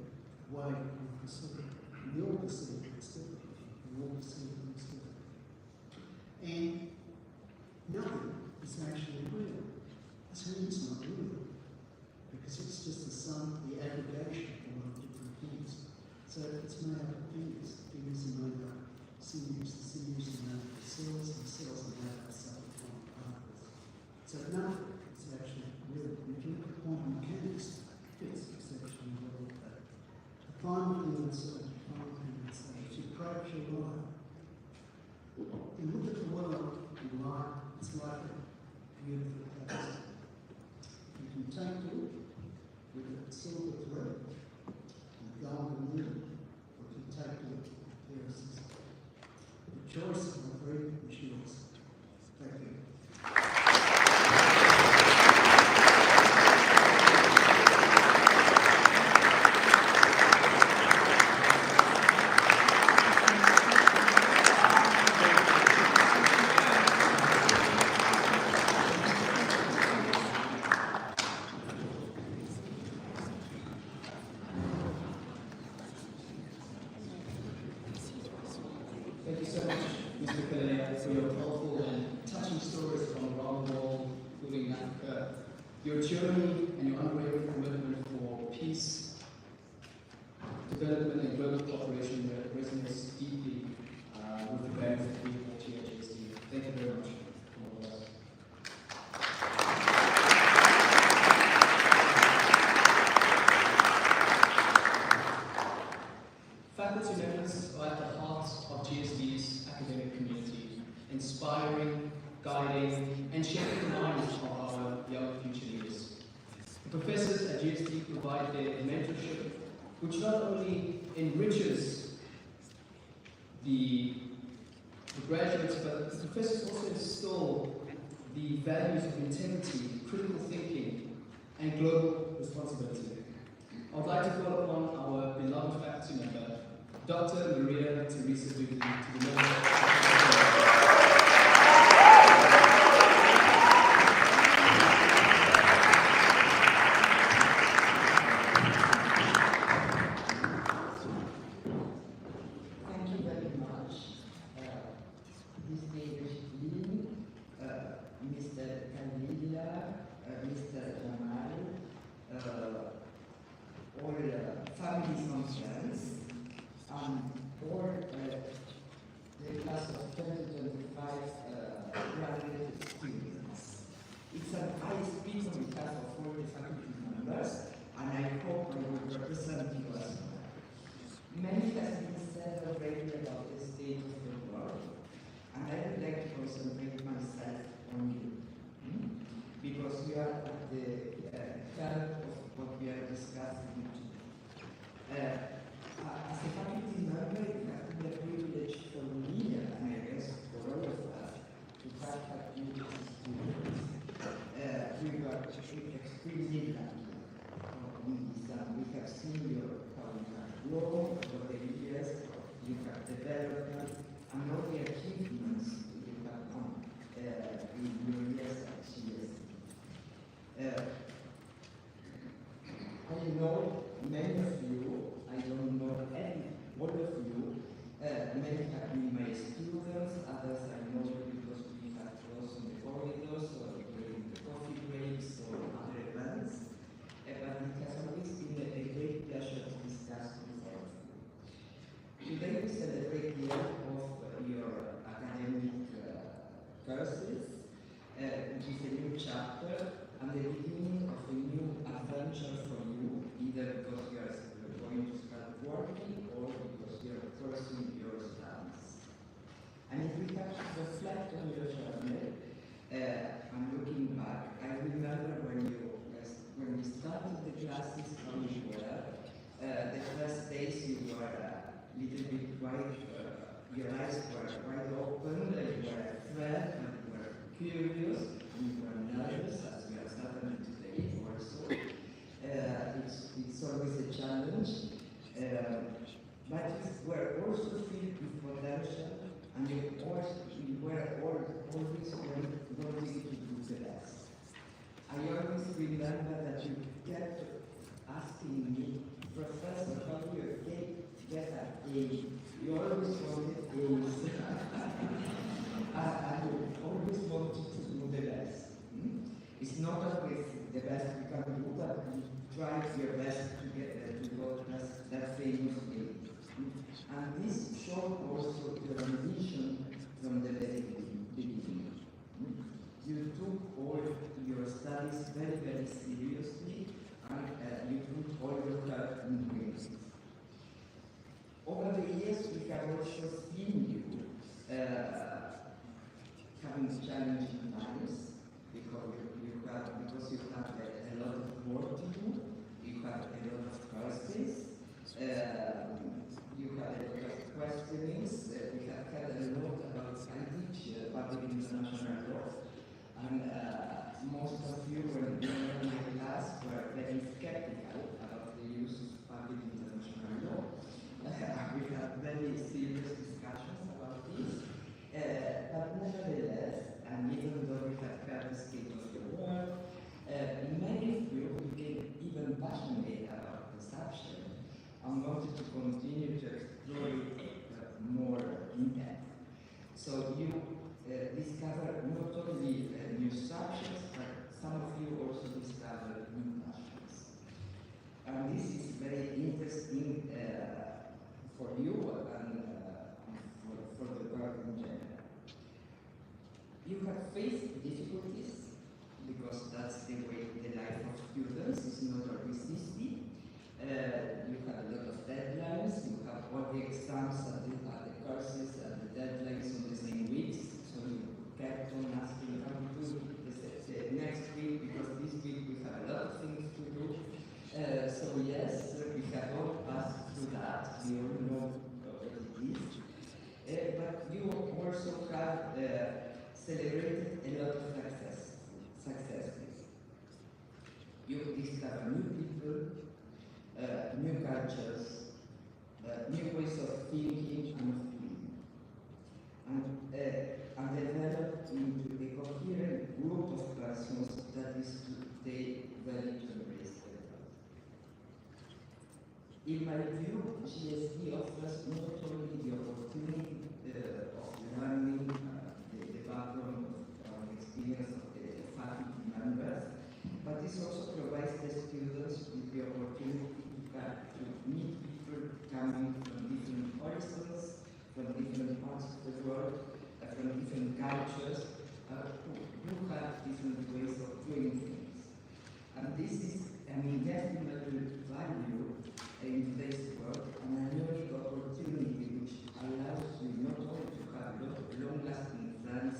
way we perceive it. We all perceive things differently. We all perceive things differently. And nothing is actually real. This means it's not real. Because it's just the sum, the aggregation of a lot of different things. So it's made up of things. Things are made up of sinews. The sinews are made up of cells. The cells are made up of subatomic particles. So nothing is actually real. If you look at quantum mechanics, physics is actually real. The final thing I'd say, is you approach your life. You look at the world in life, it's like a beautiful place. You can take to it with a silver thread and a golden needle, or you can take to it with piercings. The choice of freedom is yours. Thank you. Thank you so much, Mr. Killelea, for your powerful and touching stories from around the world, including Africa. Your journey and your unwavering commitment for peace, development, and global cooperation resonates deeply with the values that we hold here at GSD. Thank you very much from all of us. Faculty members are at the heart of GSD's academic community, inspiring, guiding, and shaping the minds of our young future leaders. The professors at GSD provide their mentorship, which not only enriches the the graduates, but the professors also instill the values of integrity, critical thinking, and global responsibility. I would like to call upon our beloved faculty member, Dr. Maria Teresa Dutli, to the level. Mr. Killelea, Mr. Zimmermann, all families and friends, and all the class of 2025 graduate students. It's an high speech on behalf of all the faculty members, and I hope I will represent you as well. Many has been said already about the state of the world, and I would like to concentrate myself on you, because you are at the heart of what we are discussing today. As a faculty member, it has been a privilege for me, and I guess for all of us, to have had you as students. We were extremely lucky in this, and we have seen how you have grown over the years, you have developed, and all the achievements you have done in your years at GSD. I know many of you, I don't know all of you, many have been my students, others I know because we have crossed on the corridors or during the coffee breaks or other events, but it has always been a great pleasure to discuss with all of you. Today we celebrate the end of your academic courses, which is a new chapter and the beginning of a new adventure for you, either because you are going to start working or because you are pursuing your studies. And if we have to reflect on your journey, I'm looking back, I remember when we started the classes, how you were. The first days you were a little bit wide, your eyes were wide open, you were afraid, and you were curious, and you were nervous, as we are starting today also. It's always a challenge, but you were also filled with potential, and you were always wanting to do the best. I always remember that you kept asking me, Professor, how do you get an A? You always wanted A's. And you always wanted to do the best. It's not always the best we can do, but you try your best to get to go that famous way. And this showed also your ambition from the very beginning. You took all your studies very, very seriously, and you put all your heart in doing it. Over the years, we have also seen you having challenging times because you have a lot of work to do, you have a lot of courses, you have a lot of questionings. We have had a lot about I teach public international law, and most of you when you were in my class were very skeptical about the use of public international law. We had very serious discussions about this, but nevertheless, and even though we have had the state of the world, many of you became even passionate about the subject and wanted to continue to explore it more in depth. So you discovered not only new subjects, but some of you also discovered new passions. And this is very interesting for you and for the world in general. You have faced difficulties because that's the way the life of students is not always easy. You have a lot of deadlines, you have all the exams and the courses and the deadlines on the same weeks, so you kept on asking how to do the next week because this week we have a lot of things to do. So yes, we have all passed through that, we all know what it is. But you also celebrated a lot of successes. You discover new people, new cultures, new ways of thinking and of being, and develop into a coherent group of persons that is today ready to embrace the world. In my view, GSD offers not only the opportunity of learning the background of experience of the faculty members, but this also provides the students with the opportunity to meet people coming from different horizons, from different parts of the world, from different cultures, who have different ways of doing things. And this is an inestimable value in today's world, and a unique opportunity which allows you not only to have long-lasting friends,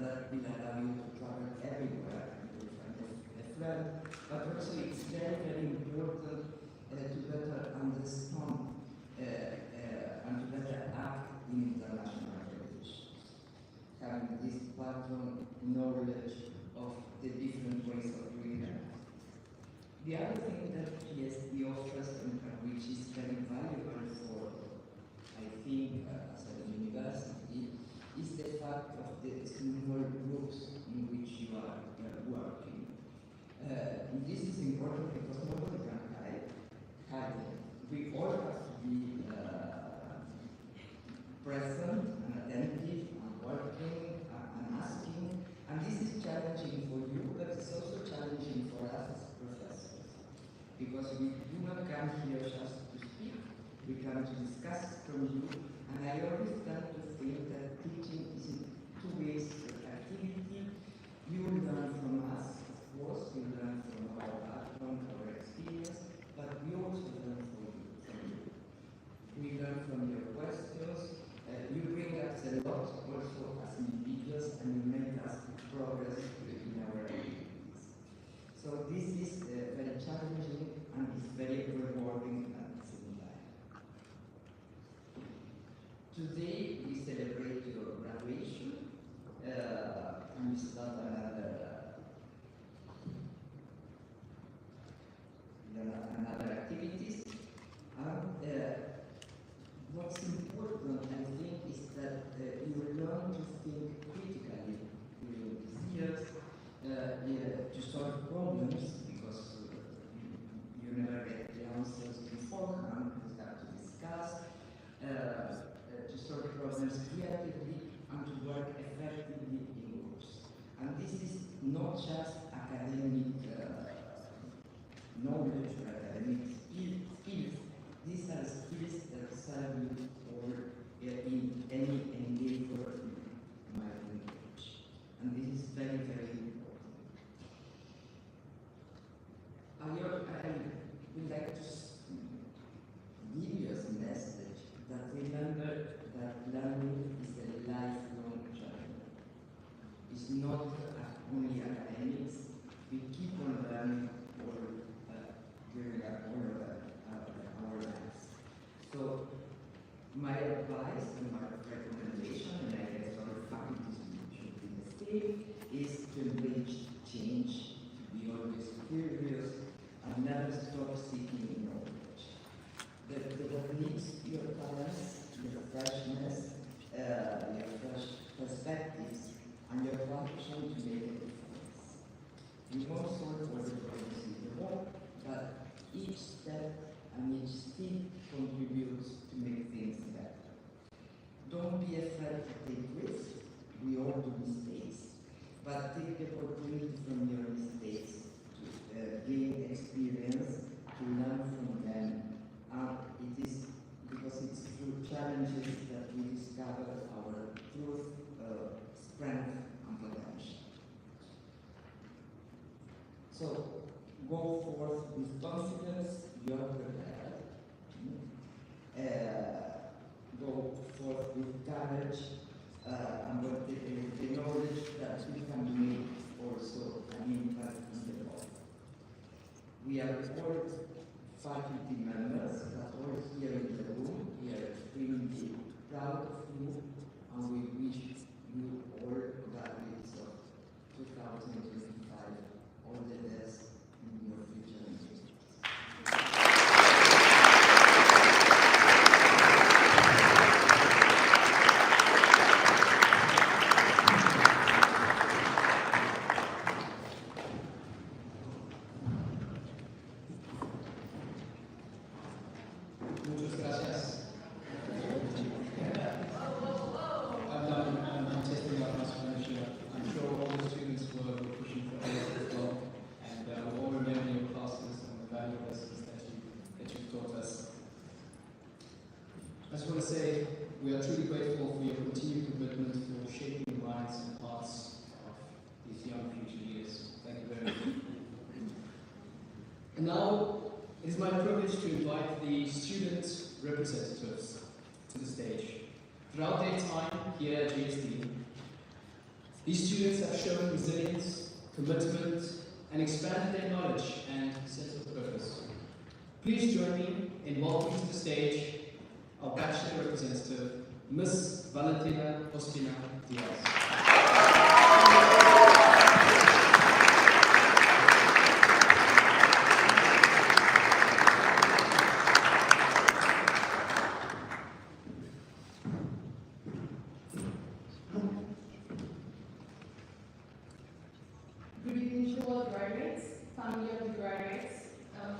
that will allow you to travel everywhere and to find a friend, but also it's very, very important to better understand and to better act in international relations. Having this background knowledge of the different ways of doing that. The other thing that GSD offers, and which is very valuable for, I think, as a university, is the fact of the small groups in which you are working. This is important because nobody can hide it. We all have to be present and attentive and working and asking, and this is challenging for you, but it's also challenging for us as professors, because we do not come here just to speak, we come to discuss from you, and I always tend to think that teaching is in two ways of activity. You learn from us, of course, you learn from our background, our experience, but we also learn from you. We learn from your questions. You bring us a lot also as individuals, and you make us progress in our activities. So this is very challenging and it's very rewarding at the same time. Today we celebrate your graduation and we start another activities. What's important, I think, is that you learn to think critically during these years, to solve problems, because you never get the answers beforehand, you have to discuss, to solve problems creatively, and to work effectively in groups. And this is not just academic knowledge or academic skills. These are skills that serve you for in any endeavor you might engage. And this is very, very important. I would like to give you a message that remember that learning is a lifelong journey. It's not only academics. We keep on learning during all of our lives. So my advice and my recommendation, and I guess our faculties should be the same, is to embrace change, to be always curious, and never stop seeking knowledge. That needs your talents, your freshness, your fresh perspectives, and your passion to make a difference. You won't solve all the problems in the world, but each step and each step contributes to make things better. Don't be afraid to take risks. We all do mistakes, but take the opportunity from your mistakes to gain experience, to learn from them. It is because it's through challenges that we discover our truth, strength, and potential. So go forth with confidence. You are prepared. Go forth with courage and with the knowledge that we can make also an impact in the world. We are all faculty members that are here in the room. We are extremely proud of you, and we wish you all that is my privilege to invite the student representatives to the stage. Throughout their time here at GSD, these students have shown resilience, commitment, and expanded their knowledge and sense of purpose. Please join me in welcoming to the stage our bachelor representative, Miss Valentina Ospina Diaz.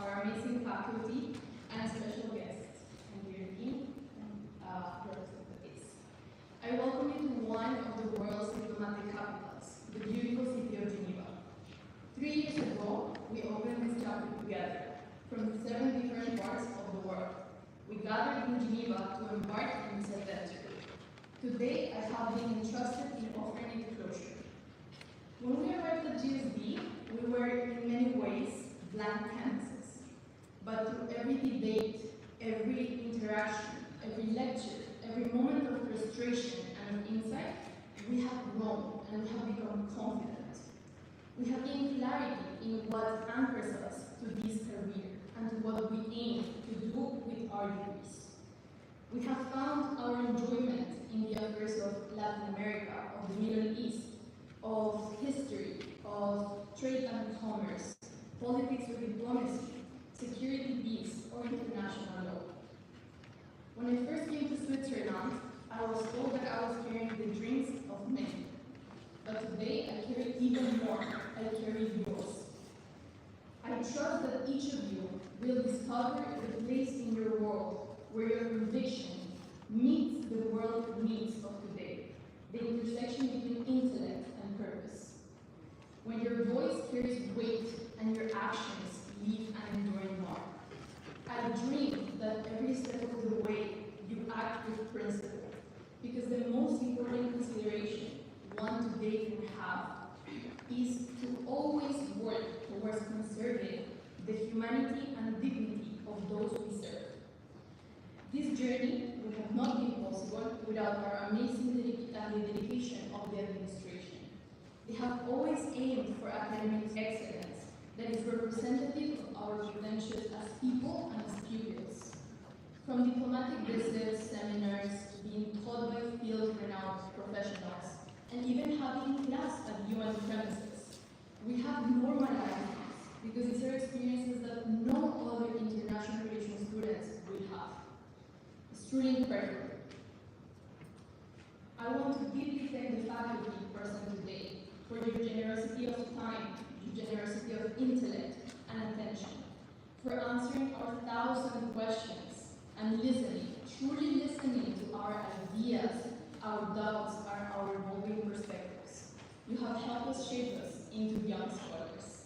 Our amazing faculty and special guests, and dear dean and representatives. I welcome you to one of the world's diplomatic capitals, the beautiful city of Geneva. 3 years ago, we opened this chapter together from 7 different parts of the world. We gathered in Geneva to embark on this adventure. Today, I have been entrusted in offering it closure. When we arrived at GSD, we were in many ways blank canvases. But through every debate, every interaction, every lecture, every moment of frustration and of insight, we have grown and we have become confident. We have gained clarity in what anchors us to this career and to what we aim to do with our degrees. We have found our enjoyment in the affairs of Latin America, of the Middle East, of history, of trade and commerce, politics or diplomacy, security, peace, or international law. When I first came to Switzerland, I was told that I was carrying the dreams of many. But today, I carry even more. I carry yours. I trust that each of you will discover the place in your world where your conviction meets the world needs of today, the intersection between intellect and purpose. When your voice carries weight and your actions leave an enduring mark. I dream that every step of the way you act with principle, because the most important consideration one today can have is to always work towards conserving the humanity and dignity of those we serve. This journey would have not been possible without our amazing dedication of the administration. They have always aimed for academic excellence that is representative of our credentials as people and as pupils. From diplomatic visits, seminars, being taught by field-renowned professionals, and even having class at UN premises, we have normalized this because these are experiences that no other international relations students will have. It's truly incredible. I want to deeply thank the faculty present today for your generosity of time, your generosity of intellect and attention, for answering our 1,000 questions and listening, truly listening to our ideas, our doubts, and our evolving perspectives. You have helped us shape us into young scholars,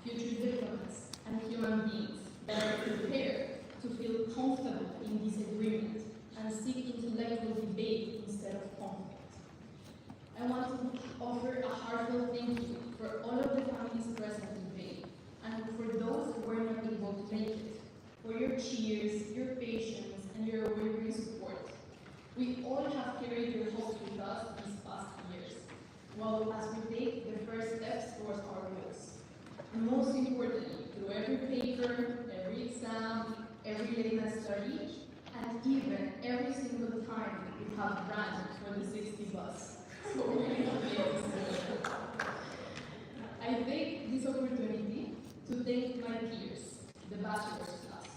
future diplomats, and human beings that are prepared to feel comfortable in disagreement and seek intellectual debate instead of conflict. I want to offer a heartfelt thank you for all of the families present today, and for those who were not able to make it, for your cheers, your patience, and your unwavering support. We all have carried your hopes with us these past years, well as we take the first steps towards our goals. And most importantly, through every paper, every exam, every late night study, and even every single time we have run for the 60 bus. So I take this opportunity to thank my peers, the bachelor's class.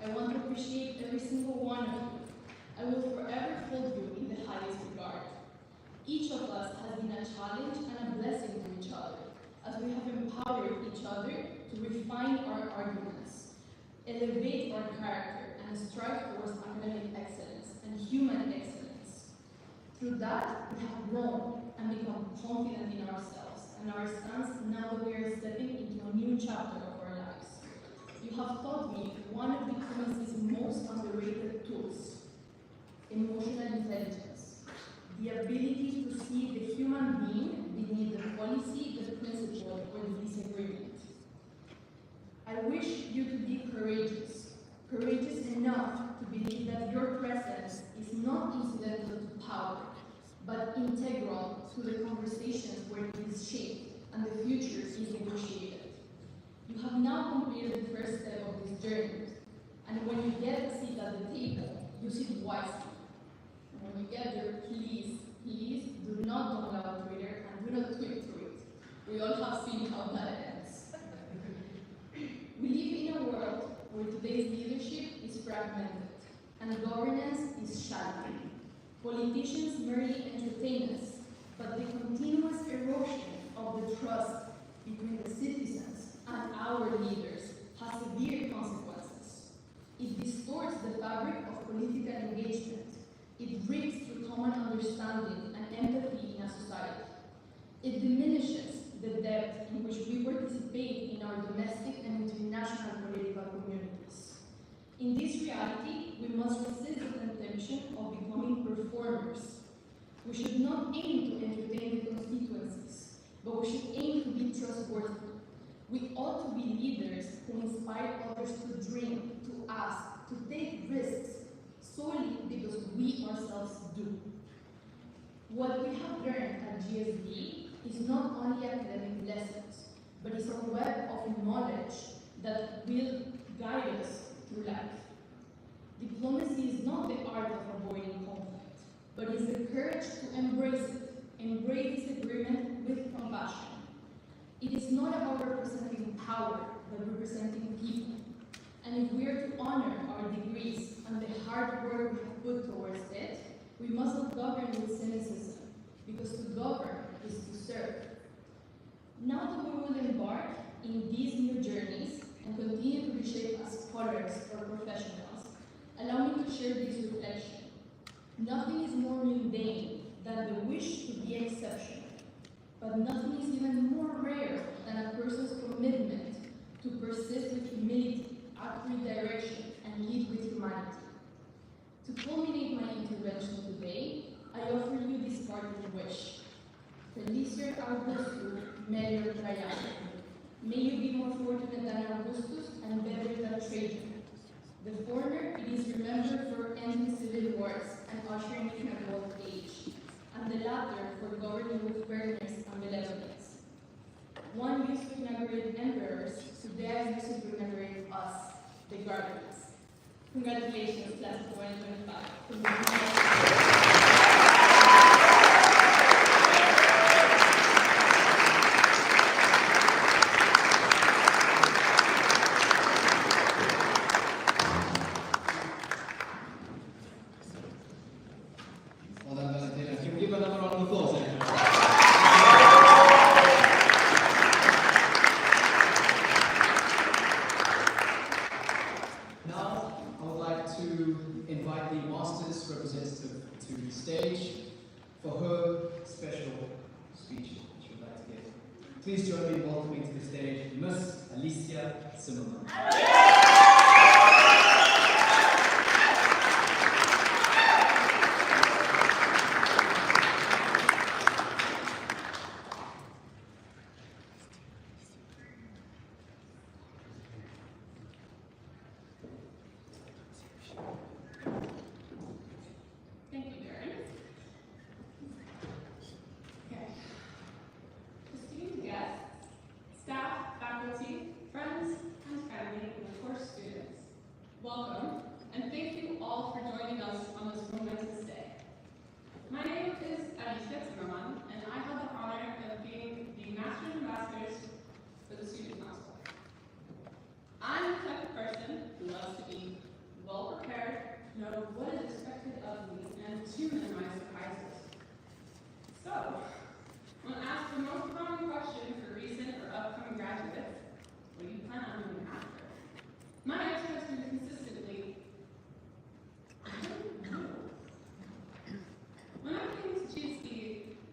I want to appreciate every single one of you. I will forever hold you in the highest regard. Each of us has been a challenge and a blessing to each other, as we have empowered each other to refine our arguments, elevate our character, and strive towards academic excellence and human excellence. Through that, we have grown and become confident in ourselves and our stance now that we are stepping into a new chapter of our lives. You have taught me one of diplomacy's most underrated tools, emotional intelligence, the ability to see the human being beneath the policy, the principle, or the disagreement. I wish you to be courageous to the conversations where it is shaped and the future is negotiated. You have now completed the first step of this journey, and when you get a seat at the table, use it wisely. And when you get there, please do not download Twitter and do not tweet through it. We all have seen how that ends. We live in a world where today's leadership is fragmented and governance is shallow. Politicians merely entertain us, but the continuous erosion of the trust between the citizens and our leaders has severe consequences. It distorts the fabric of political engagement. It breaks through common understanding and empathy in a society. It diminishes the depth in which we participate in our domestic and international political communities. In this reality, we must resist the temptation of becoming performers. We should not aim to entertain the constituencies, but we should aim to be trustworthy. We ought to be leaders who inspire others to dream, to ask, to take risks, solely because we ourselves do. What we have learned at GSD is not only academic lessons, but is a web of knowledge that will guide us through life. Diplomacy is not the art of avoiding conflict, but is the courage to embrace disagreement with compassion. It is not about representing power, but representing people. And if we are to honor our degrees and the hard work we have put towards it, we must not govern with cynicism, because to govern is to serve. Now that we will embark in these new journeys and continue to reshape as scholars or professionals, allow me to share this reflection. Nothing is more mundane than the wish to be exceptional, but nothing is even more rare than a person's commitment to persist with humility, act with direction, and lead with humanity. To culminate my intervention today, I offer you this parting wish. Felicia Augustu Melior Traiano. May you be more fortunate than Augustus and better than Trajan. The former, it is remembered for ending civil wars and ushering in a gold age, and the latter for governing with fairness and benevolence. One used to inaugurate emperors, today I used to inaugurate us, the guardians. Congratulations, class of 2025. Valentina, can we give another round of applause? Now, I would like to invite the master's representative to the stage for her special speech she would like to give. Please join me in welcoming to the stage Miss Alicia Zimmermann. Welcome, and thank you all for joining us on this momentous day. My name is Alicia Zimmermann, and I have the honor of being the Master's Ambassador for the Student Council. I'm the type of person who loves to be well prepared, know what is expected of me, and to minimize surprises. So, when asked the most common question for recent or upcoming graduates, what do you plan on doing after? My answer has been consistently, I don't know. When I came to GSD,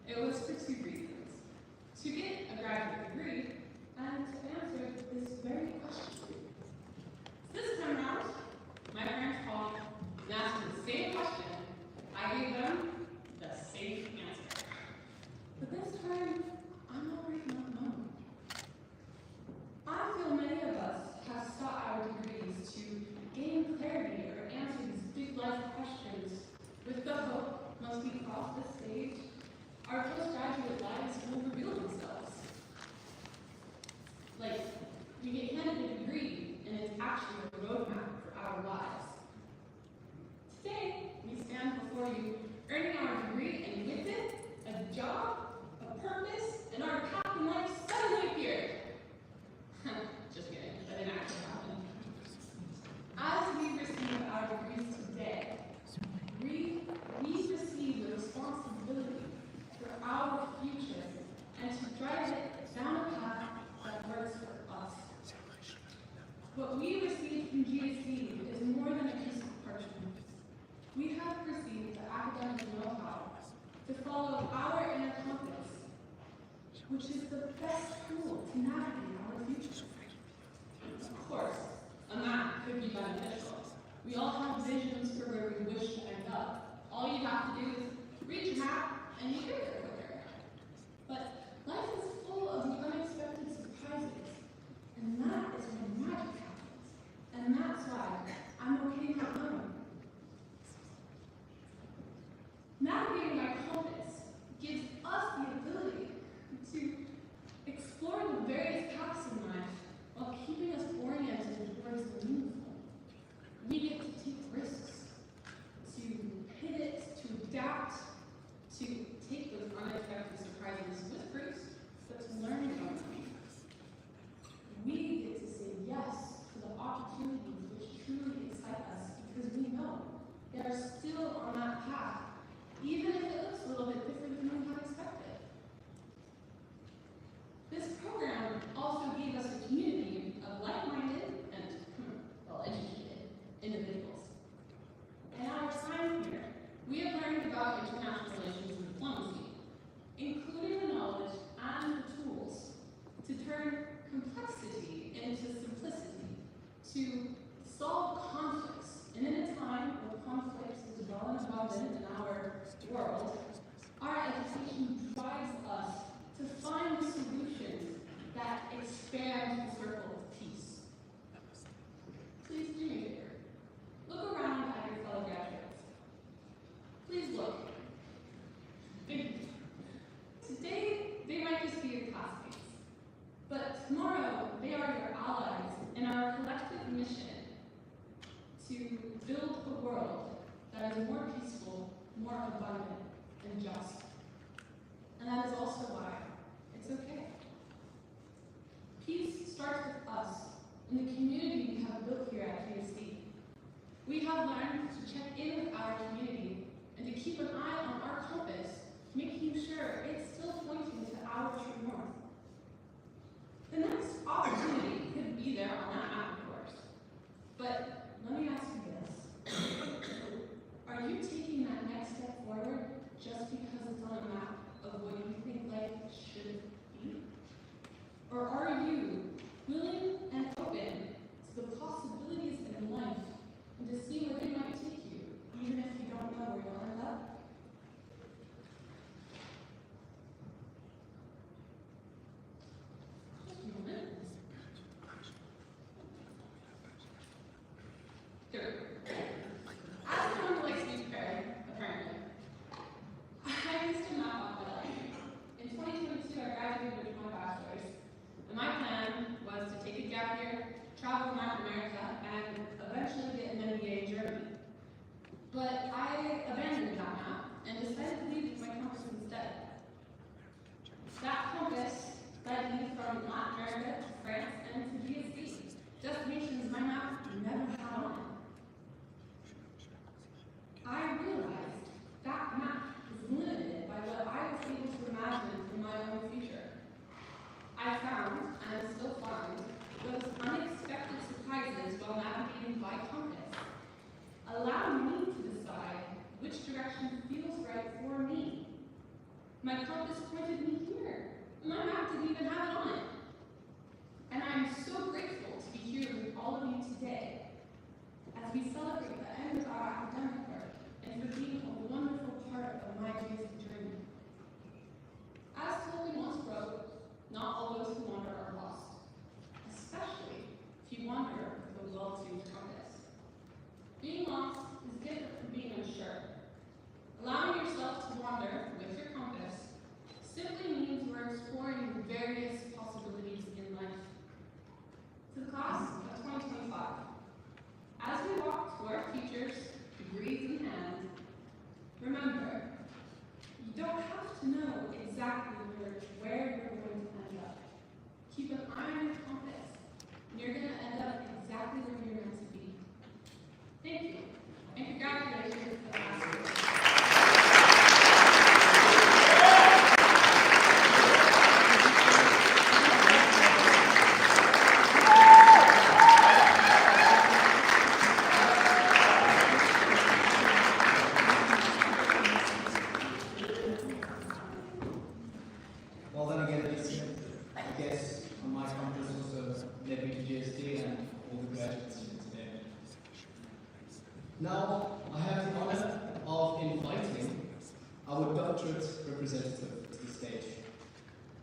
it was for two reasons. To get a graduate degree, and to answer this very question. This time around, my parents called and asked me the same question. I gave them the same answer. But this time, I'm already not known. I feel many of us have sought our degrees to gain clarity or answer these big life questions with the hope, once we cross the stage, our postgraduate actually a roadmap for our lives. Today, we stand before you, earning our degree, and with it, a job, a purpose, and our path in life suddenly appeared. Just kidding, that didn't actually happen. As we receive our degrees today, we receive the responsibility for our future and to drive it down a path that works for us. What we received from GSD is more than a piece of parchment. We have received the academic know-how to follow our inner compass, which is the best tool to navigate our future. Of course, a map could be beneficial. We all have visions for where we wish to end up. All you have to do is read your map and you get there quicker. But life is full of the unexpected surprises, and that is when magic happens. And that's why I'm okay not knowing. Navigating our compass gives us the ability to explore the various paths in life while keeping us oriented towards the meaningful. We get to take risks, to pivot, to adapt, to take those unexpected surprises with grace, but to learn from them. We get to say yes to the opportunities which truly excite us because we know they are still on that path, even if it looks a little bit different than we had expected. This program also gave us a community of like-minded and, well-educated individuals. In our time here, we have learned about international relations and diplomacy, including the knowledge and the tools to turn complexity into simplicity, to solve conflicts. And in a time where conflict is well and abundant in our world, our education drives us to find solutions that expand the circle of peace. Please do me a favor. Look around at your fellow graduates. Please look. Today, they might just be your classmates, but tomorrow, they are your allies in our collective mission to build a world that is more peaceful, more abundant, and just. And that is also why it's okay. Peace starts with us and the community we have built here at GSD. We have learned to check in with our community and to keep an eye on our compass, making sure it's still pointing to our true north. The next opportunity could be there on that map, of course. But let me ask you this. Are you taking that next step forward just because it's on a map of what you think life should be? Or are you willing and open to the possibilities in life and to see where they might take you, even if you don't know where you'll end up? Just a moment. Here. As someone likes to be prepared, apparently, I used to map out my life. In 2022, I graduated with my bachelor's, and my plan was to take a gap year, travel to North America, and eventually get an MBA in Germany. But I abandoned that map and decided to leave my compass instead. That compass led me from Latin America to France and to GSD, destinations my map never had on it. I realized that map is limited by what I was able to imagine in my own future. I found, and still find, those unexpected surprises while navigating by compass allow me to decide which direction feels right for me. My compass pointed me here, and my map didn't even have it on it. And I'm so grateful to be here with all of you today as we celebrate the end of our academic work and for being a wonderful part of my GSD journey. As Tolkien once wrote, not all those who wander are lost, especially if you wander with a well-tuned compass. Being lost is different from being unsure. Allowing yourself to wander with your compass simply means we're exploring various possibilities in life. To the class of 2025, guests on my campus, also led me to GSD and all the graduate students there. Now, I have the honor of inviting our doctorate representative to the stage.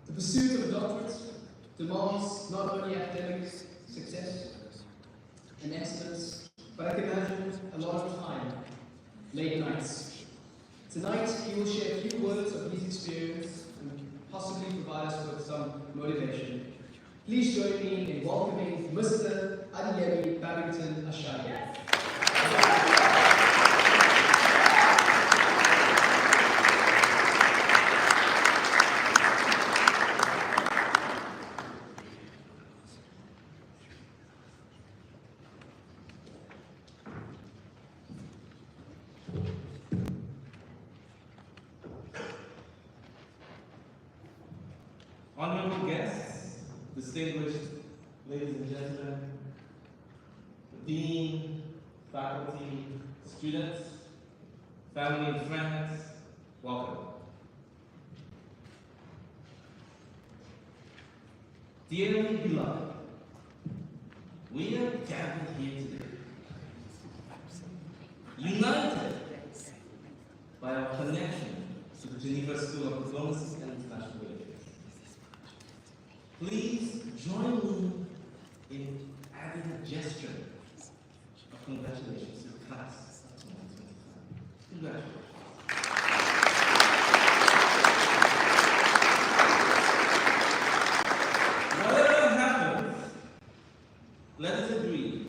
The pursuit of a doctorate demands not only academic success and excellence, but I can imagine a lot of time, late nights. Tonight, he will share a few words of his experience and possibly provide us with some motivation. Please join me in welcoming Mr. Adeyemi Babington Ashaye. Honorable guests, distinguished ladies and gentlemen, dean, faculty, students, family and friends, welcome. Dearly beloved, we are gathered here today, united by our connection to the Geneva School of Diplomacy and International Relations. Please join me in adding a gesture of congratulations to the class of 2025. Congratulations. Whatever happens, let us agree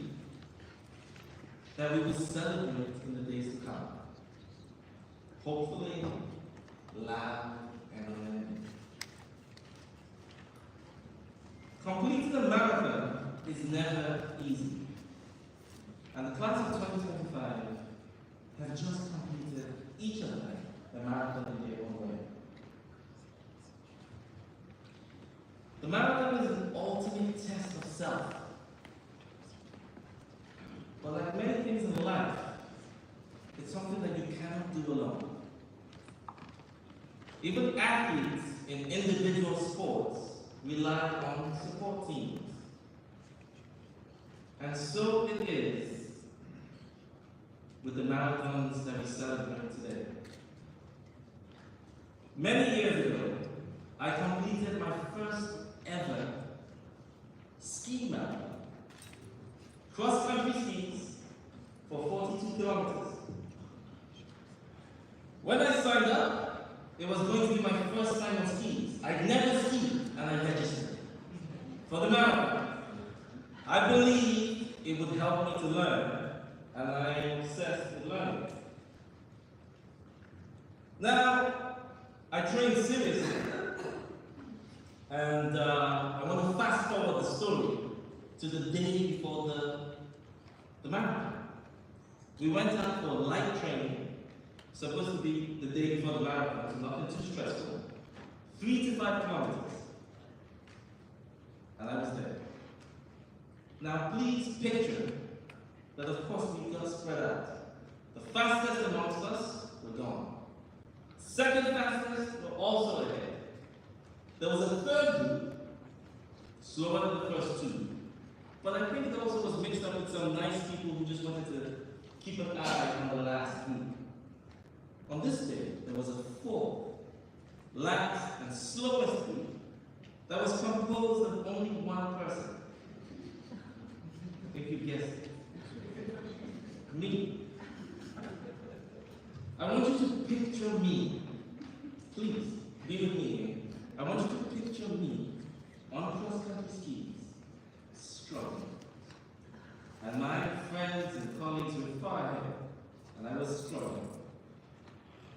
that we will celebrate in the days to come. Hopefully, loud and unending. Completing a marathon is never easy. And the class of 2025 have just completed, each of them, the marathon in their own way. The marathon is an ultimate test of self. But like many things in life, it's something that you cannot do alone. Even athletes in individual sports rely on support teams. And so it is with the marathons that we celebrate today. Many years ago, I completed my first ever ski marathon. Cross-country skis for 42 kilometers. When I signed up, it was going to be my first time on skis. I'd never skied, and I registered for the marathon. I believed it would help me to learn, and I am obsessed with learning. Now, I trained seriously, and I want to fast forward the story to the day before the marathon. We went out for light training, supposed to be the day before the marathon, so nothing too stressful. 3 to 5 kilometers. And I was there. Now please picture that of course we got spread out. The fastest amongst us were gone. Second fastest were also ahead. There was a third group, slower than the first two. But I think it also was mixed up with some nice people who just wanted to keep an eye on the last group. On this day, there was a fourth, last and slowest group that was composed of only one person. If you guessed it. Me. I want you to picture me. Please, be with me. I want you to picture me on cross-country skis, struggling. And my friends and colleagues were far ahead, and I was struggling.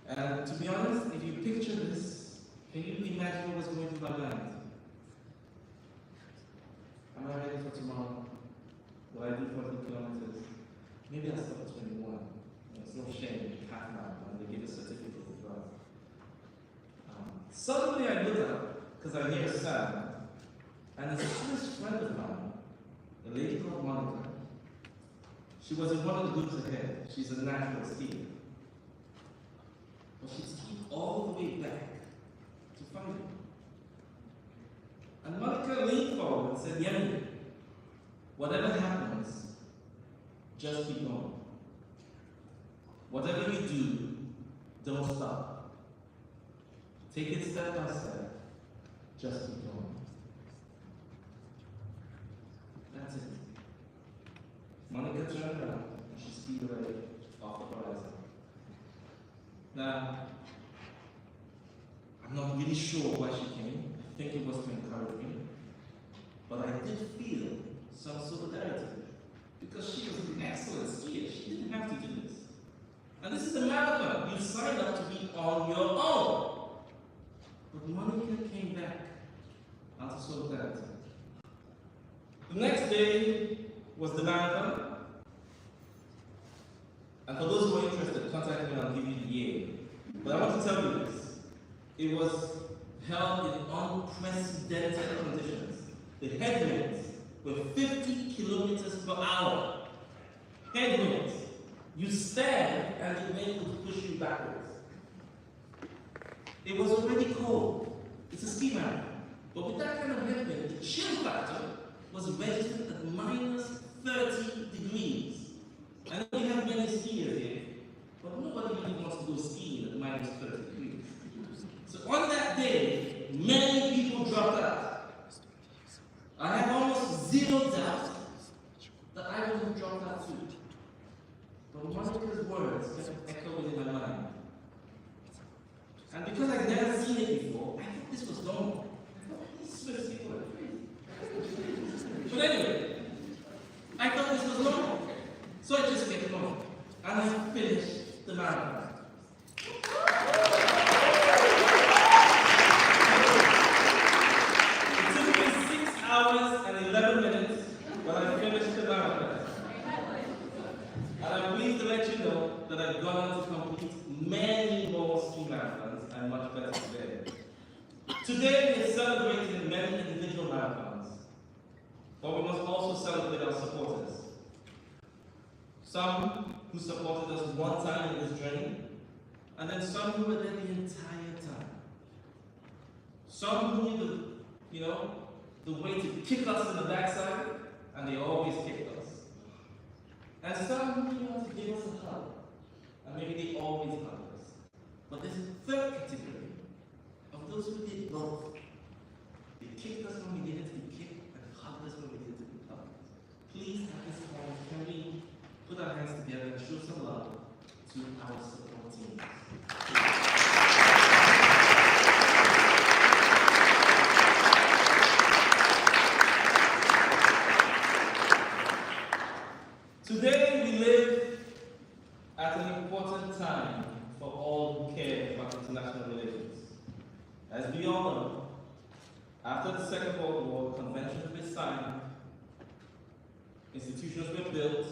And to be honest, if you picture this, can you imagine what was going through my mind? Am I ready for tomorrow? Will I do 40 kilometers? Maybe I'll stop at 21. It's no shame, half marathon, they give a certificate as well. Suddenly I look up, because I hear a sound, and there's a Swiss friend of mine, a lady called Monica. She was in one of the groups ahead. She's a natural skier. But she skied all the way back to find me. And Monica forward and said, Yemi, whatever happens, just keep going. Whatever you do, don't stop. Take it step by step, just keep going. That's it. Monica turned around and she speeded away off the horizon. Now, I'm not really sure why she came. I think it was to encourage me. But I did feel some solidarity because she was an excellent skier. She didn't have to do this. And this is a marathon. You signed up to be on your own. But Monica came back out of solidarity. The next day was the marathon. And for those who are interested, contact me and I'll give you the year. But I want to tell you this. It was held in unprecedented conditions. The headwinds were 50 kilometers per hour. Headwinds. You stand and the wind would push you backwards. It was already cold. It's a ski marathon. But with that kind of headwind, the chill factor was registered at minus 30 degrees. I know we have many skiers here, but nobody really wants to go skiing at minus 30 degrees. So on that day, many people dropped out. I have almost zero doubt that I would have dropped out too. But Monica's words kept echoing in my mind. And because I'd never seen it before, I thought this was normal. I thought these Swiss people are crazy. But anyway, I thought this was normal. So I just kept going. And I finished the marathon. It took me 6 hours and 11 minutes when I finished the marathon. And I'm pleased to let you know that I've gone on to complete many more ski marathons and much better today. Today we are celebrating many individual marathons, but we must also celebrate our supporters. Some who supported us one time in this journey, and then some who were there the entire time. Some who knew the way to kick us in the backside, and they always kicked us. And some who knew how to give us a hug, and maybe they always hug us. But there's a third category of those who did both. They kicked us when we needed to be kicked, and hugged us when we needed to be hugged. Please, at this point, can we put our hands together and show some love to our support teams. Today we live at an important time for all who care about international relations. As we all know, after the Second World War, conventions were signed, institutions were built,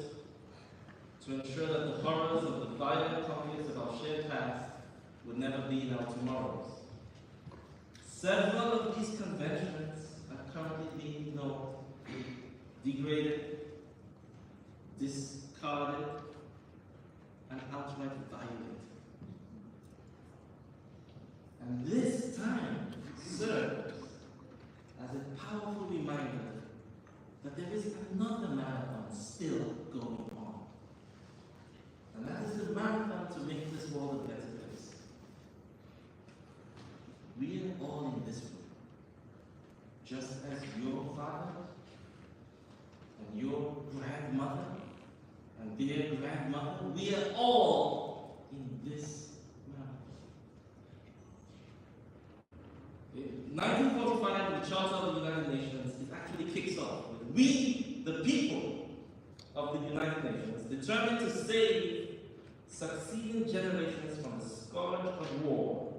to ensure that the horrors of the violent conflicts of our shared past would never be in our tomorrows. Several of these conventions are currently being ignored, degraded, discarded, and outright violated. And this time serves as a powerful reminder that there is another marathon still going on. And that is the marathon to make this world a better place. We are all in this room, just as your father and your grandmother and their grandmother, we are all in this marathon. In 1945, the Charter of the United Nations, it actually kicks off with we, the people of the United Nations, determined to save succeeding generations from the scourge of war,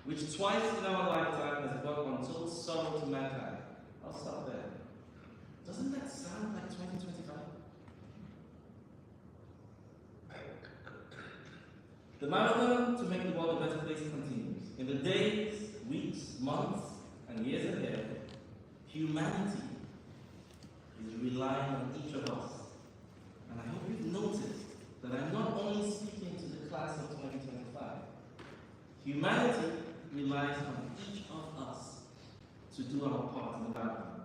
which twice in our lifetime has brought untold sorrow to mankind. I'll stop there. Doesn't that sound like 2025? The marathon to make the world a better place continues. In the days, weeks, months, and years ahead, humanity is relying on each of us. And I hope you've noticed that I'm not only speaking to the class of 2025. Humanity relies on each of us to do our part in the marathon.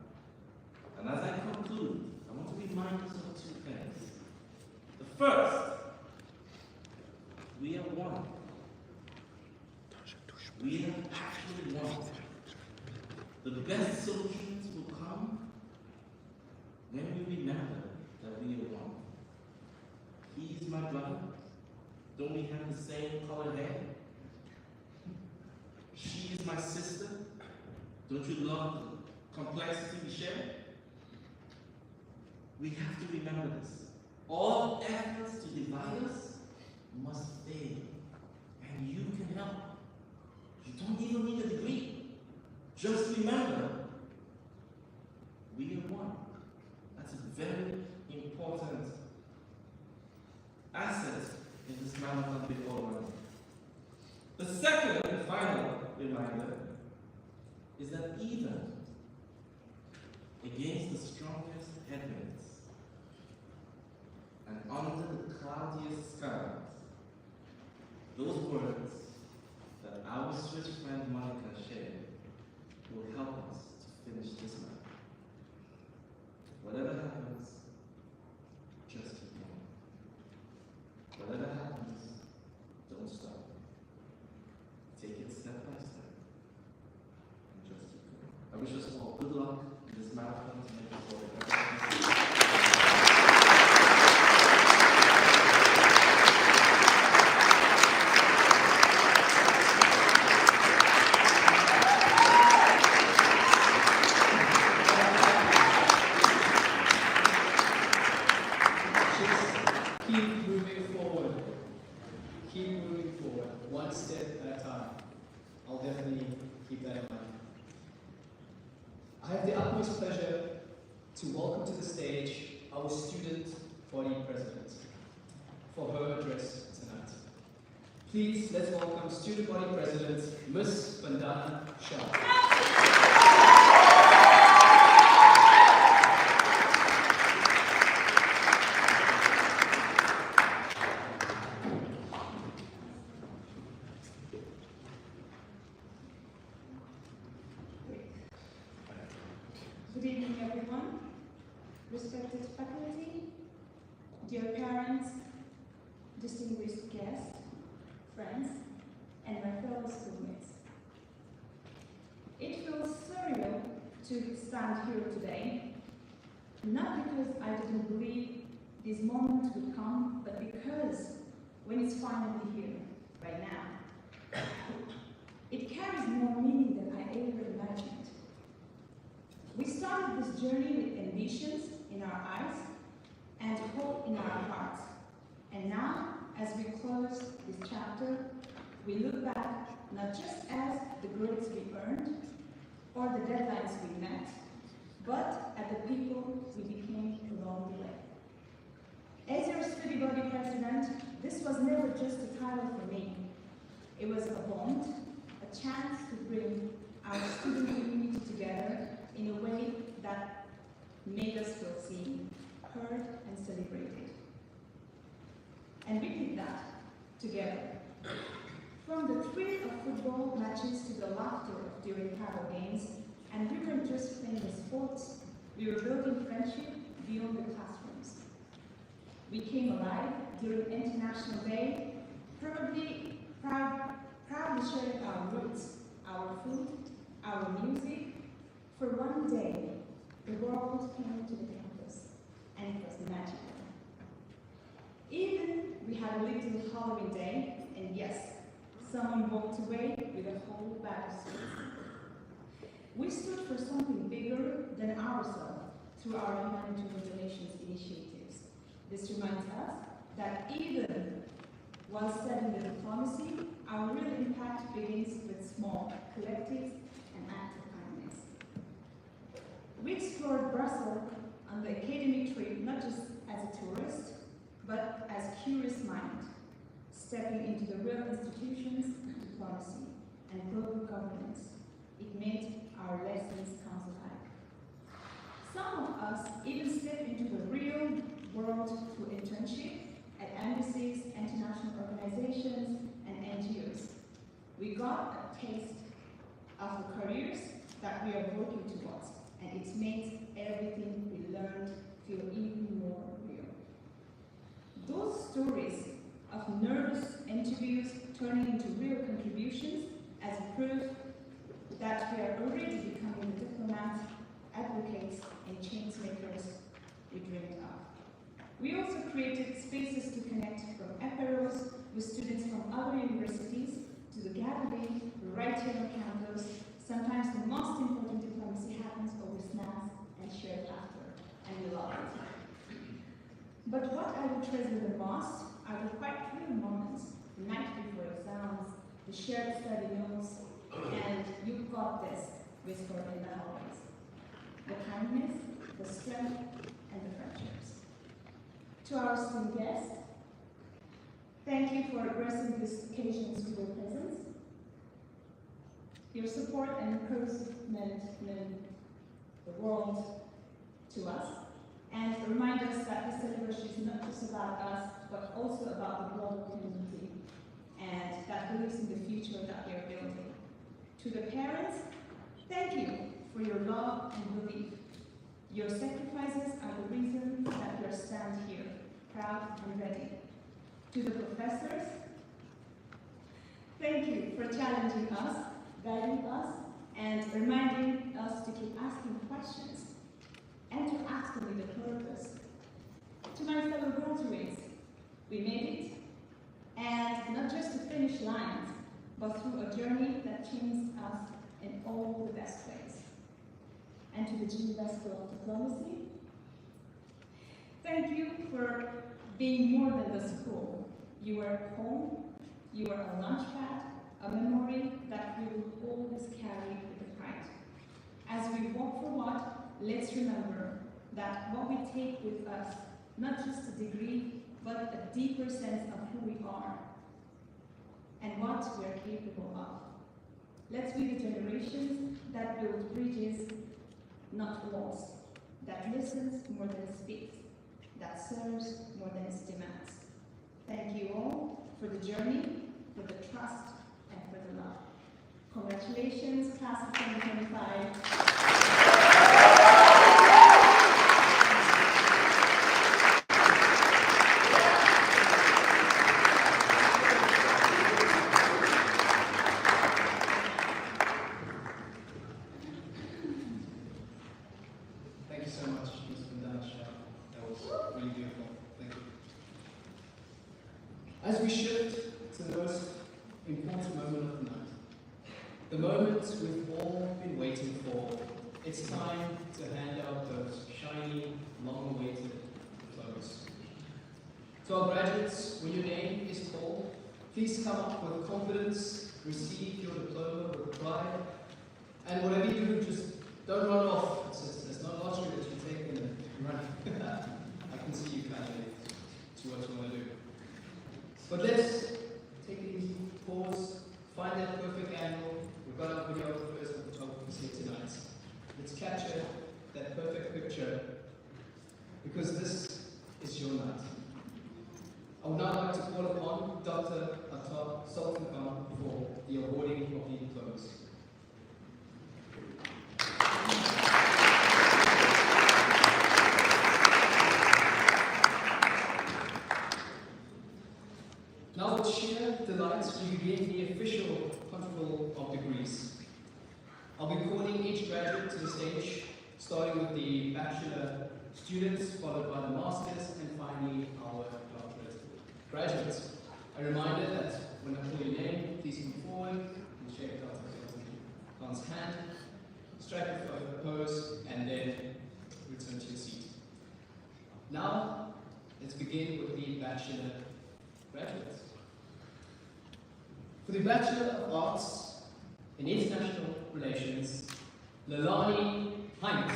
And as I conclude, I want to remind us of two things. The first, we are one. We are actually one. The best solutions will come when we remember that we are one. He is my brother. Don't we have the same color hair? She is my sister. Don't you love the complexity we share? We have to remember this. All efforts to divide us must fail. And you can help. You don't even need a degree. Just remember, we are one. That's a very important asset in this marathon before running. The second and final reminder is that even against the strongest headwinds and under the cloudiest skies, those words that our Swiss friend Monica shared will help us to finish this marathon. Whatever happens, just keep going. Whatever happens, don't stop. Take it step by step and just keep going. I wish us all good luck in this marathon to make it all the best. Keep moving forward. Keep moving forward, one step at a time. I'll definitely keep that in mind. I have the utmost pleasure to welcome to the stage our student body president for her address tonight. Please, let's welcome student body president, Miss Vandana Shah. Good evening, everyone. Respected faculty, dear parents, distinguished guests, friends, and my fellow schoolmates. It feels surreal to stand here today, not because I didn't believe this moment would come, but because when it's finally here, right now, it carries more meaning than I ever imagined. We started this journey with ambitions in our eyes and hope in our hearts. And now, as we close this chapter, we look back not just as the grades we earned or the deadlines we met, but at the people we became along the way. As your study body president, this was never just a title for me. It was a bond, a chance to bring our student community together in a way that made us feel seen, heard, and celebrated. And we did that together. From the thrill of football matches to the laughter during Paralympic Games, and we weren't just playing the sports, we were building friendship beyond the classrooms. We came alive during International Day, proudly sharing our roots, our food, our music. For one day, the world came to the campus, and it was magical. Even we had a little Halloween day, and yes, someone walked away with a whole bag of sweets. We stood for something bigger than ourselves through our humanitarian donations initiatives. This reminds us that even while studying the diplomacy, our real impact begins with small collectives and acts of kindness. We explored Brussels on the academic trip not just as a tourist, but as curious mind, stepping into the real institutions of diplomacy and global governance. It made our lessons come to life. Some of us even stepped into the real world through internship at embassies, international organizations, and NGOs. We got a taste of the careers that we are working towards, and it made everything we learned feel even more real. Those stories of nervous interviews turning into real contributions as proof that we are already becoming the diplomats, advocates, and change makers we dreamed of. We also created spaces to connect from apéros with students from other universities to the gathering right here on campus. Sometimes the most important diplomacy happens over snacks and shared laughter, and we love it. But what I would treasure the most are the quite real moments, the night before exams, the shared study notes, and "you've got this" whispered in the hallways. The kindness, the strength, and the friendships. To our esteemed guests, thank you for gracing these occasions with your presence. Your support and encouragement mean the world to us, and remind us that this celebration is not just about us, but also about the global community, and that believes in the future that we are building. To the parents, thank you for your love and belief. Your sacrifices are the reason that we are stand here, proud and ready. To the professors, thank you for challenging us, guiding us, and reminding us to keep asking questions, and to ask with a purpose. To my fellow graduates, we made it, and not just to finish lines, but through a journey that changed us in all the best ways. And to the Geneva School of Diplomacy, thank you for being more than the school. You were home, you were a launchpad, a memory that we will always carry with pride. As we walk forward, let's remember that what we take with us, not just a degree, but a deeper sense of who we are and what we are capable of. Let's be the generations that build bridges, not walls, that listens more than speaks, that serves more than it demands. Thank you all for the journey, for the trust, and for the love. Congratulations, class of 2025. As we shift to the most important moment of the night, the moment we've all been waiting for, it's time to hand out those shiny, long-awaited diplomas. To our graduates, when your name is called, please come up with confidence, receive your diploma with pride, and whatever you do, just don't run off. It's not lottery that you take and run. I can see you kind of to what you want to do. But let's take it easy, pause, find that perfect angle. We've got our videographers and photographers here tonight. Let's capture that perfect picture, because this is your night. I would now like to call upon Dr. Athar Sultan-Khan for the awarding of the diplomas. Now with sheer delight, we begin the official conferral of degrees. I'll be calling each graduate to the stage, starting with the bachelor students, followed by the masters, and finally our doctorate graduates. A reminder that when I call your name, please come forward and shake Dr. Khan's hand, strike a pose, and then return to your seat. Now, let's begin with the bachelor graduates. For the Bachelor of Arts in International Relations, Leilani Hines.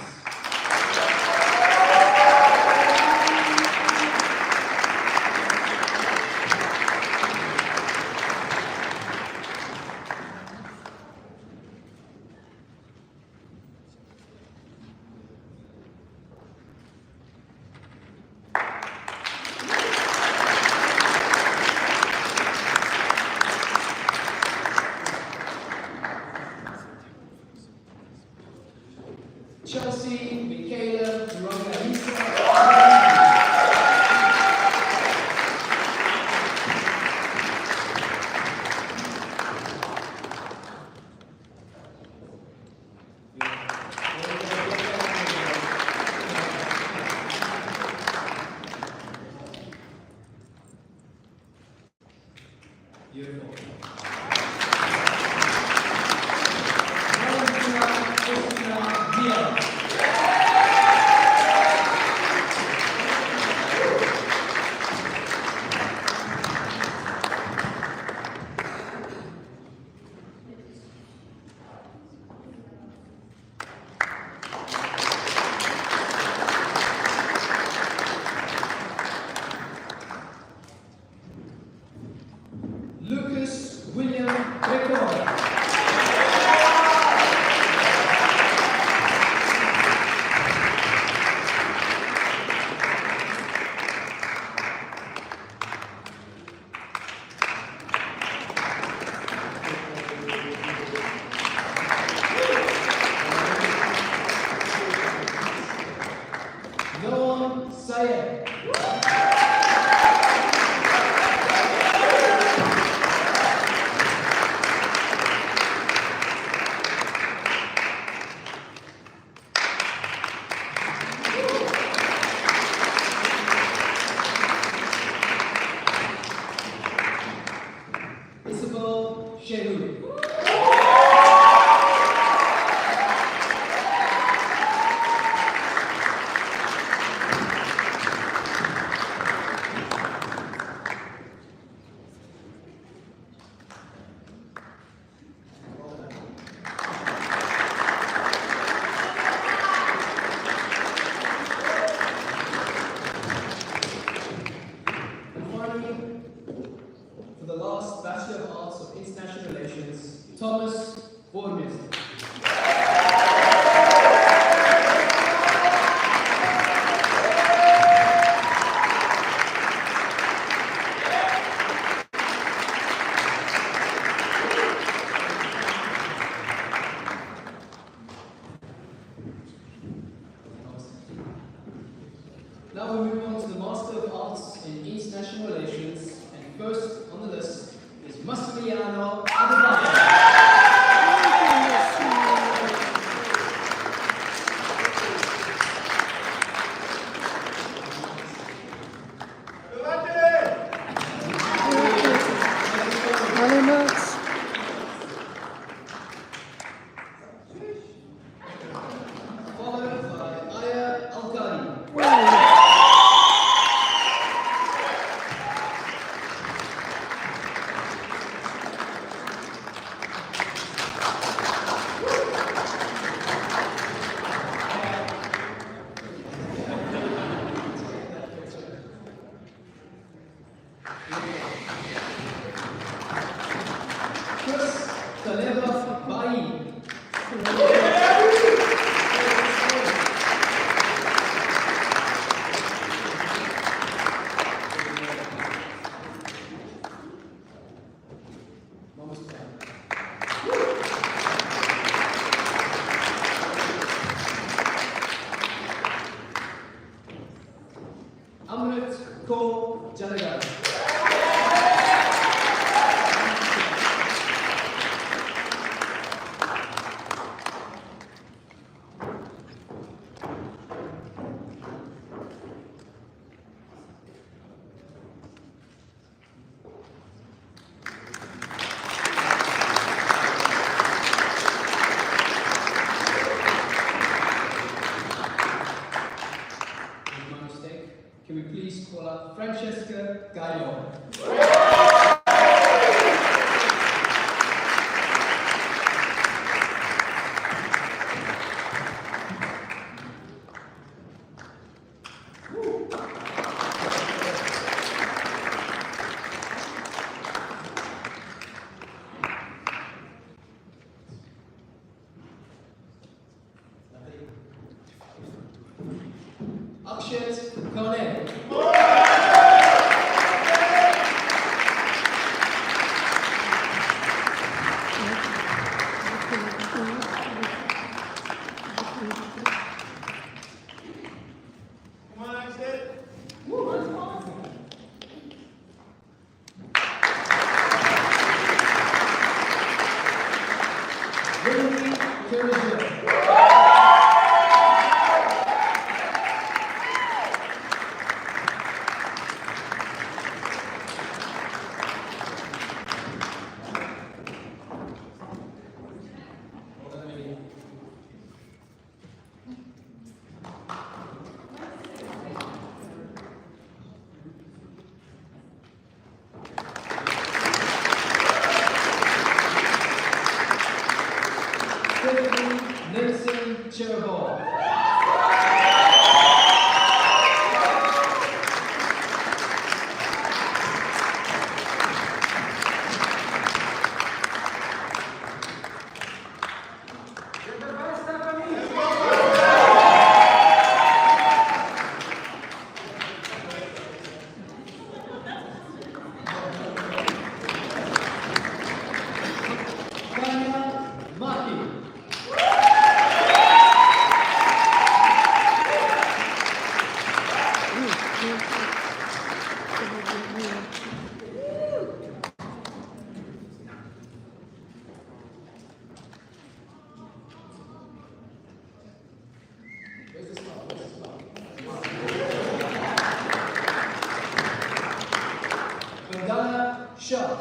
Chelsea, Michaela, Veronica, Alicia. Beautiful. Valentina, Ospina, Diaz. Lucas William Record. Laurent Sayed. Isabel Shehu. And finally, for the last Bachelor of Arts of International Relations, Thomas Bormeister. Now we move on to the Master of Arts in International Relations, and first on the list is Massimiliano Adeyemi. Followed by Aya Alkali. Chris Taleba Bai. Almost done. Amrit Ko Janagar. My mistake. Can we please call up Francesca Gallo? Akshat Kane. Alicia,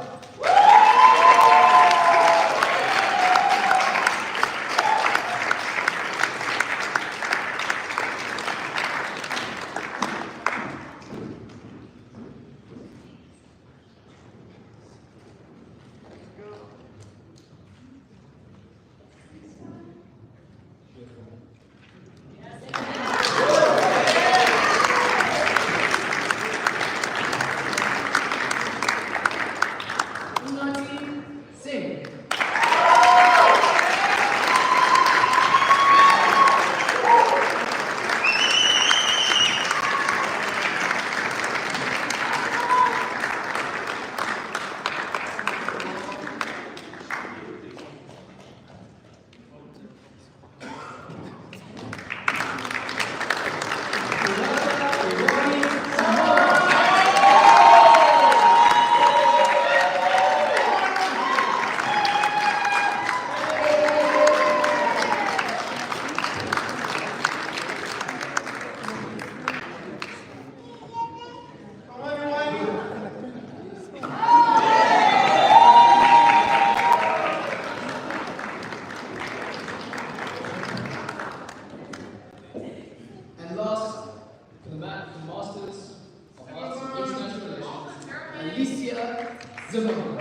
Zimmermann.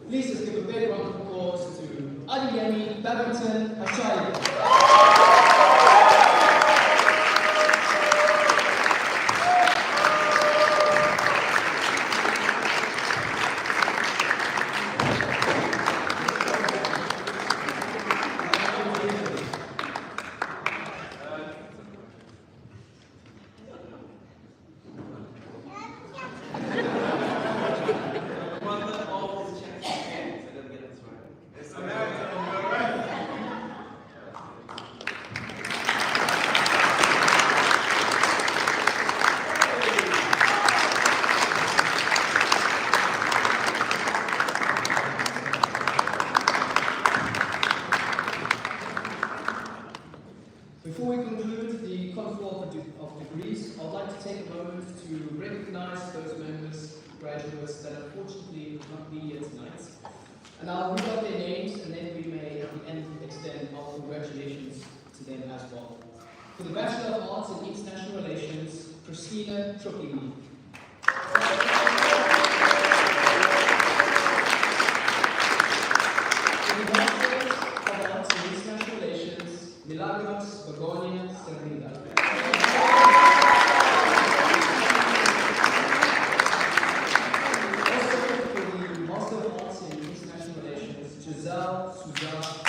Please just give a big round of applause to Adeyemi, Babington, Ashaye. Before we conclude the conferral of degrees, I'd like to take a moment to recognize those members, graduates that unfortunately could not be here tonight. And I'll read out their names, and then we may at the end extend our congratulations to them as well. For the Bachelor of Arts in International Relations, Christina Trukili. For the Bachelor of Arts in International Relations, Milagros Begonia Cervida. Also for the Master of Arts in International Relations, Giselle Souza.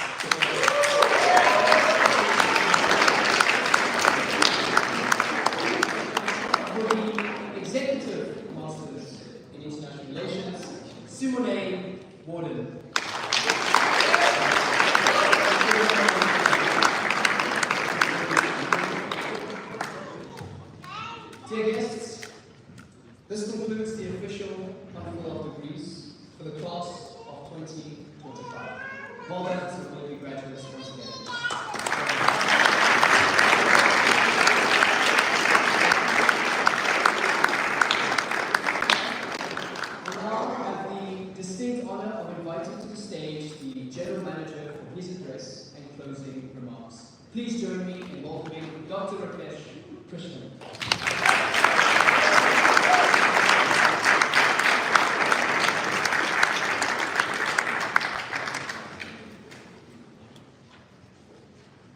join me in welcoming Dr. Rakesh Krishnan.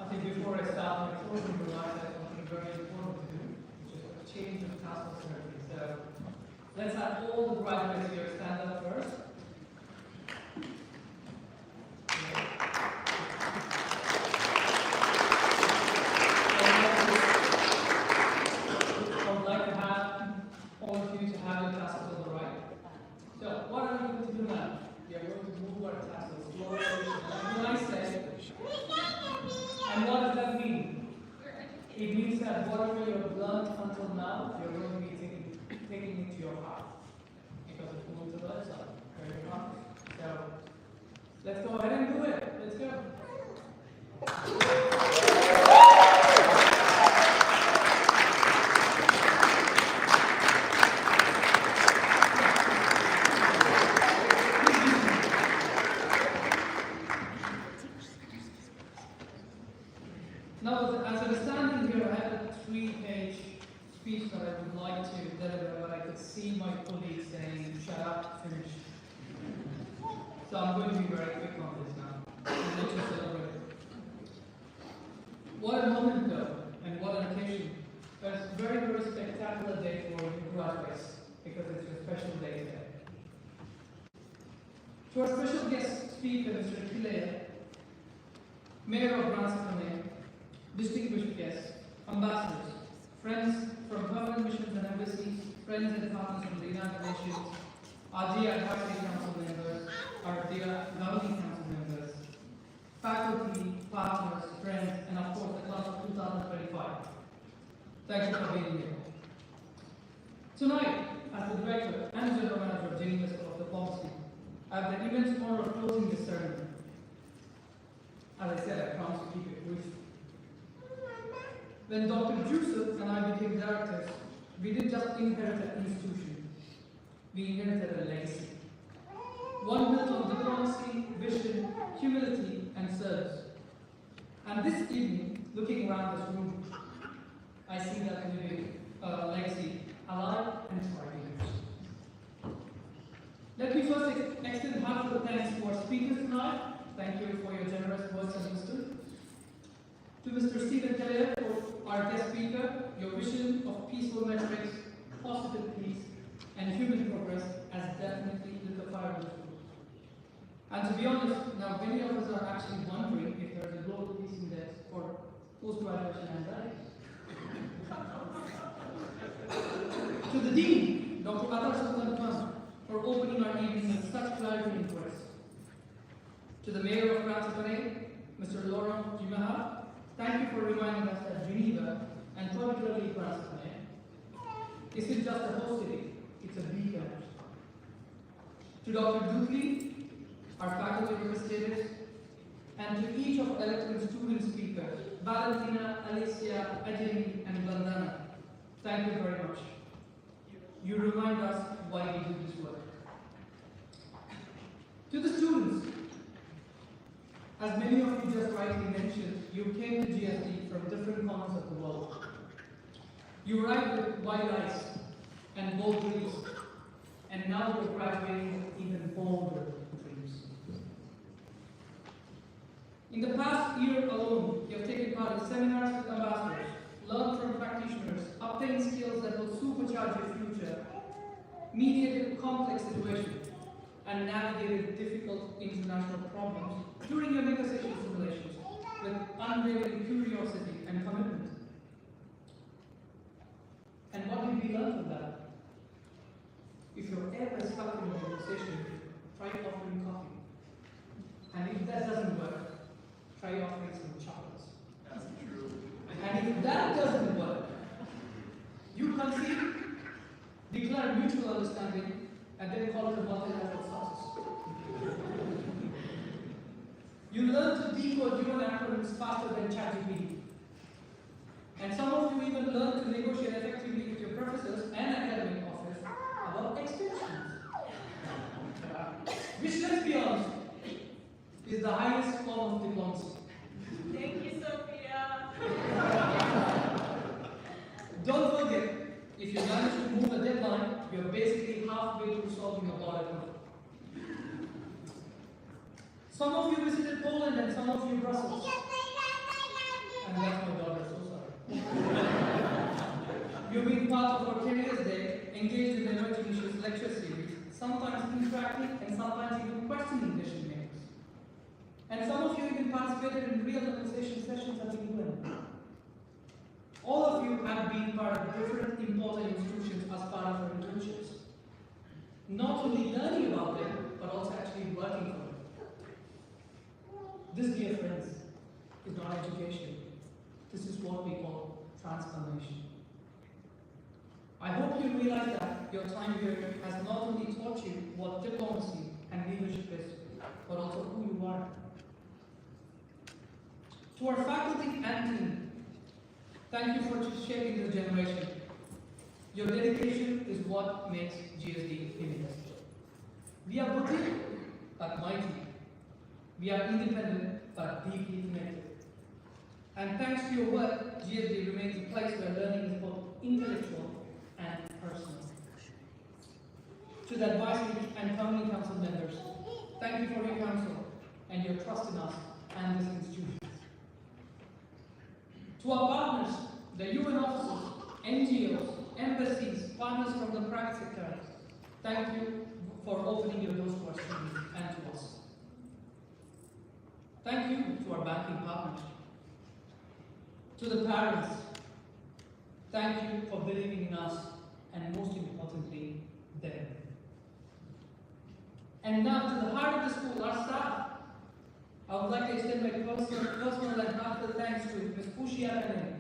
I think before I start my closing remarks, I have something very important to do, which is a change of task ceremony. So let's have all the graduates here stand up first. I would like to have all of you to have your tassels on the right. So what are we going to do now? We are going to move our tassels slowly. When I say, and what does that mean? It means that whatever you have learned until now, you're going to be taking it to your heart. Because it's moving to the other side. Very well. So let's go ahead and do it. Let's go. Now, as I'm standing here, I have a 3-page speech that I would like to deliver, but I could see my colleagues saying, shut up, finish. So I'm going to be very quick on this now. Let's just celebrate. What a moment, though, and what an occasion. It's a very, very spectacular day for you graduates, because it's your special day today. To our special guest speaker, Mr. Killelea, Mayor of Grand-Saconnex, distinguished guests, ambassadors, friends from permanent missions and embassies, friends and partners from the United Nations, our dear Advisory Council members, our dear Governing Council members, faculty, partners, friends, and of course the class of 2025. Thank you for being here. Tonight, as the Director and General Manager of Geneva School of Diplomacy, I have the immense honor of closing this ceremony. As I said, I promise to keep it brief. When Dr. Joseph and I became directors, we didn't just inherit an institution, we inherited a legacy. One built on diplomacy, vision, humility, and service. And this evening, looking around this room, I see that legacy alive and thriving. Let me first extend heartfelt thanks to our speakers tonight. Thank you for your generous words and wisdom. To Mr. Killelea, for our guest speaker, your vision of peaceful metrics, positive peace, and human progress has definitely lit the fire of this group. And to be honest, now many of us are actually wondering if there is a global peace index for post-graduation anxiety. To the Dean, Dr. Athar Sultan-Khan, for opening our evening with such clarity and grace. To the Mayor of Grand-Saconnex, Mr. Laurent, Jimaja, thank you for reminding us that Geneva, and particularly Grand-Saconnex, isn't just a host city, it's a beacon. To Dr. Dutli, our faculty representatives, and to each of elected student speakers, Valentina, Alicia, Adeyemi, and Valentina, thank you very much. You remind us why we do this work. To the students, as many of you just rightly mentioned, you came to GSD from different corners of the world. You arrived with wide eyes and bold dreams, and now you're graduating with even bolder dreams. In the past year alone, you have taken part in seminars with ambassadors, learned from practitioners, obtained skills that will supercharge your future, mediated complex situations, and navigated difficult international problems during your negotiation simulations with unwavering curiosity and commitment. And what did we learn from that? If you're ever stuck in a negotiation, try offering coffee. And if that doesn't work, try offering some chocolates. That's true. And if that doesn't work, you concede, declare mutual understanding, and then call it a multilateral success. You learn to decode UN acronyms faster than ChatGPT. And some of you even learn to negotiate effectively with your professors and academic office about extensions. Which, let's be honest, is the highest form of diplomacy. Thank you, Sophia. deadline, you're basically halfway through solving a audit. Some of you visited Poland and some of you Brussels. And that's my daughter, so sorry. You've been part of our Careers Day, engaged in the Emerging Issues lecture series, sometimes interacting and sometimes even questioning decision makers. And some of you even participated in real conversation sessions at the UN. All of you have been part of different important institutions as part of our internships. Not only learning about them, but also actually working for them. This, dear friends, is not education. This is what we call transformation. I hope you realize that your time here has not only taught you what diplomacy and leadership is, but also who you are. To our faculty and team, thank you for shaping the generation. Your dedication is what makes GSD unique. We are boutique, but mighty. We are independent, but deeply connected. And thanks to your work, GSD remains a place where learning is both intellectual and personal. To the advisory and permanent council members, thank you for your counsel and your trust in us and this institution. To our partners, the UN offices, NGOs, embassies, partners from the private sector, thank you for opening your doors to our students and to us. Thank you to our banking partners. To the parents, thank you for believing in us and most importantly, them. And now to the heart of the school, our staff. I would like to extend my personal and heartfelt thanks to Ms. Adeyemi.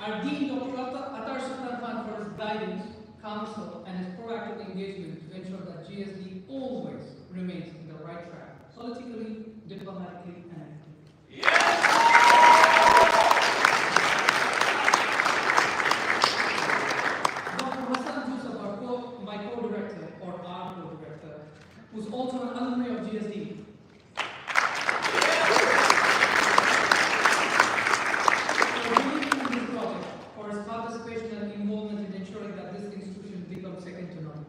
Our Dean, Dr. Athar Sultan-Khan, for his guidance, counsel, and his proactive engagement to ensure that GSD always remains in the right track, politically, diplomatically, and ethically. Dr. Hassan Joseph, my co-director, or our co-director, who's also an alumni of GSD. Participation and involvement in ensuring that this institution becomes second to none.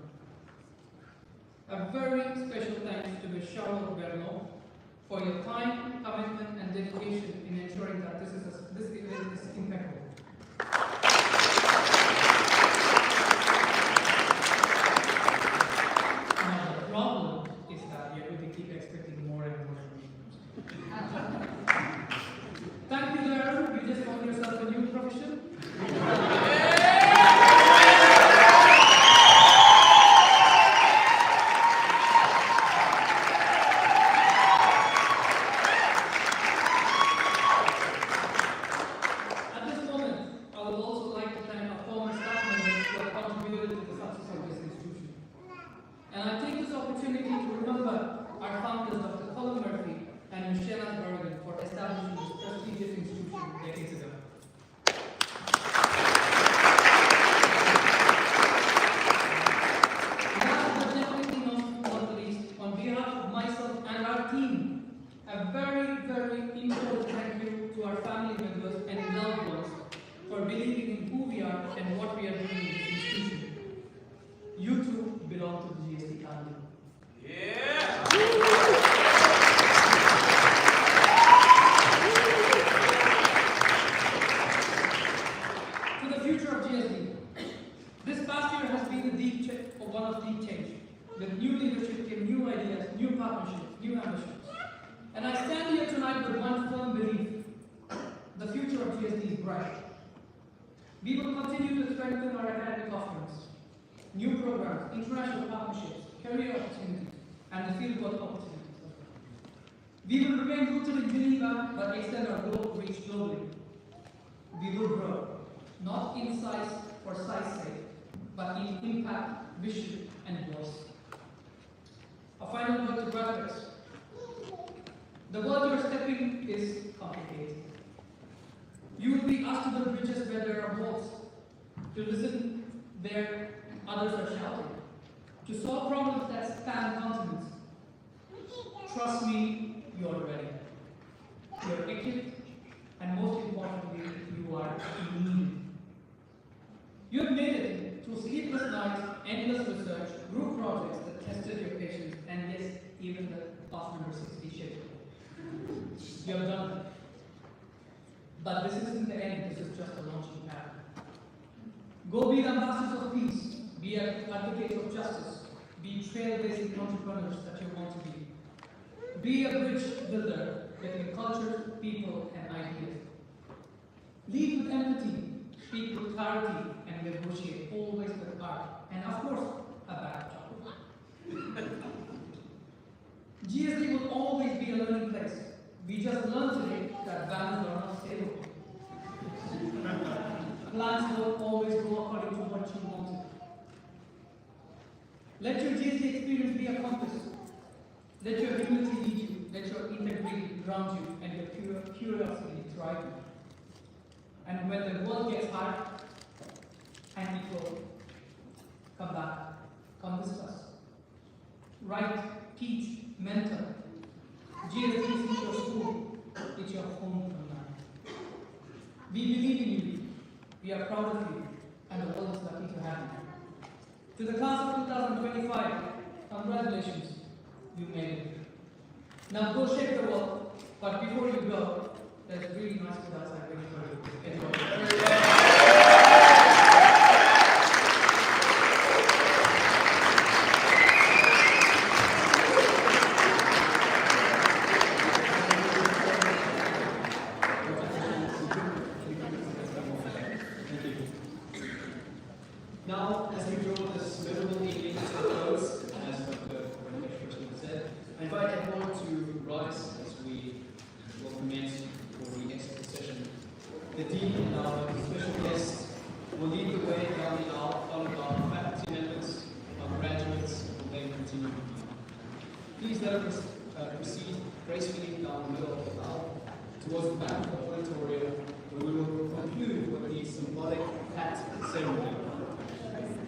A very special thanks to Ms. Charlotte Bernot for your time, commitment, and dedication in ensuring that this event is impeccable. Now the problem is that we are going to keep expecting more and more. Thank you, Laurent. You just found yourself a new profession. partnerships, new ambitions. And I stand here tonight with one firm belief: the future of GSD is bright. We will continue to strengthen our academic offerings, new programs, international partnerships, career opportunities, and the fieldwork opportunities. We will remain rooted in Geneva, but extend our global reach globally. We will grow, not in size for size sake, but in impact, vision, and voice. A final word to graduates. The world you're stepping is complicated. You will be asked to build bridges where there are walls, to listen where others are shouting, to solve problems that span continents. Trust me, you are ready. You are equipped, and most importantly, you are needed. You have made it through sleepless nights, endless research, group projects that tested your patience, and yes, even the off number 60 schedule. You have done it. But this isn't the end, this is just a launching pad. Go be the ambassadors of peace, be advocates of justice, be trailblazing entrepreneurs that you want to be. Be a bridge builder between cultures, people, and ideas. Lead with empathy, speak with clarity, and negotiate always with art, and of course, a backdrop. GSD will always be a learning place. We just learned today that values are not stable. Plans don't always go according to what you wanted. Let your GSD experience be a compass. Let your humility lead you. Let your integrity ground you, and your curiosity drive you. And when the world gets hard and equal, come back, come discuss. Write, teach, mentor. GSD is your school, it's your home from now. We believe in you, we are proud of you, and the world is lucky to have you. To the class of 2025, congratulations, you made it. Now go shake the world, but before you go, there's really nice food outside waiting for you. Enjoy. Now, as we draw this memorable evening to a close, as Dr. said, I invite everyone to rise as we will commence for the exit session. The Dean and our special guest will lead the way down the aisle, followed by our faculty members, our graduates, and then continue. Please let us proceed gracefully down the middle of the aisle towards the back of the auditorium, where we will conclude with the symbolic hat ceremony.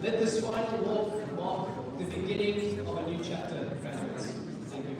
Let this final walk mark the beginning of a new chapter, graduates. Thank you.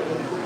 Thank you.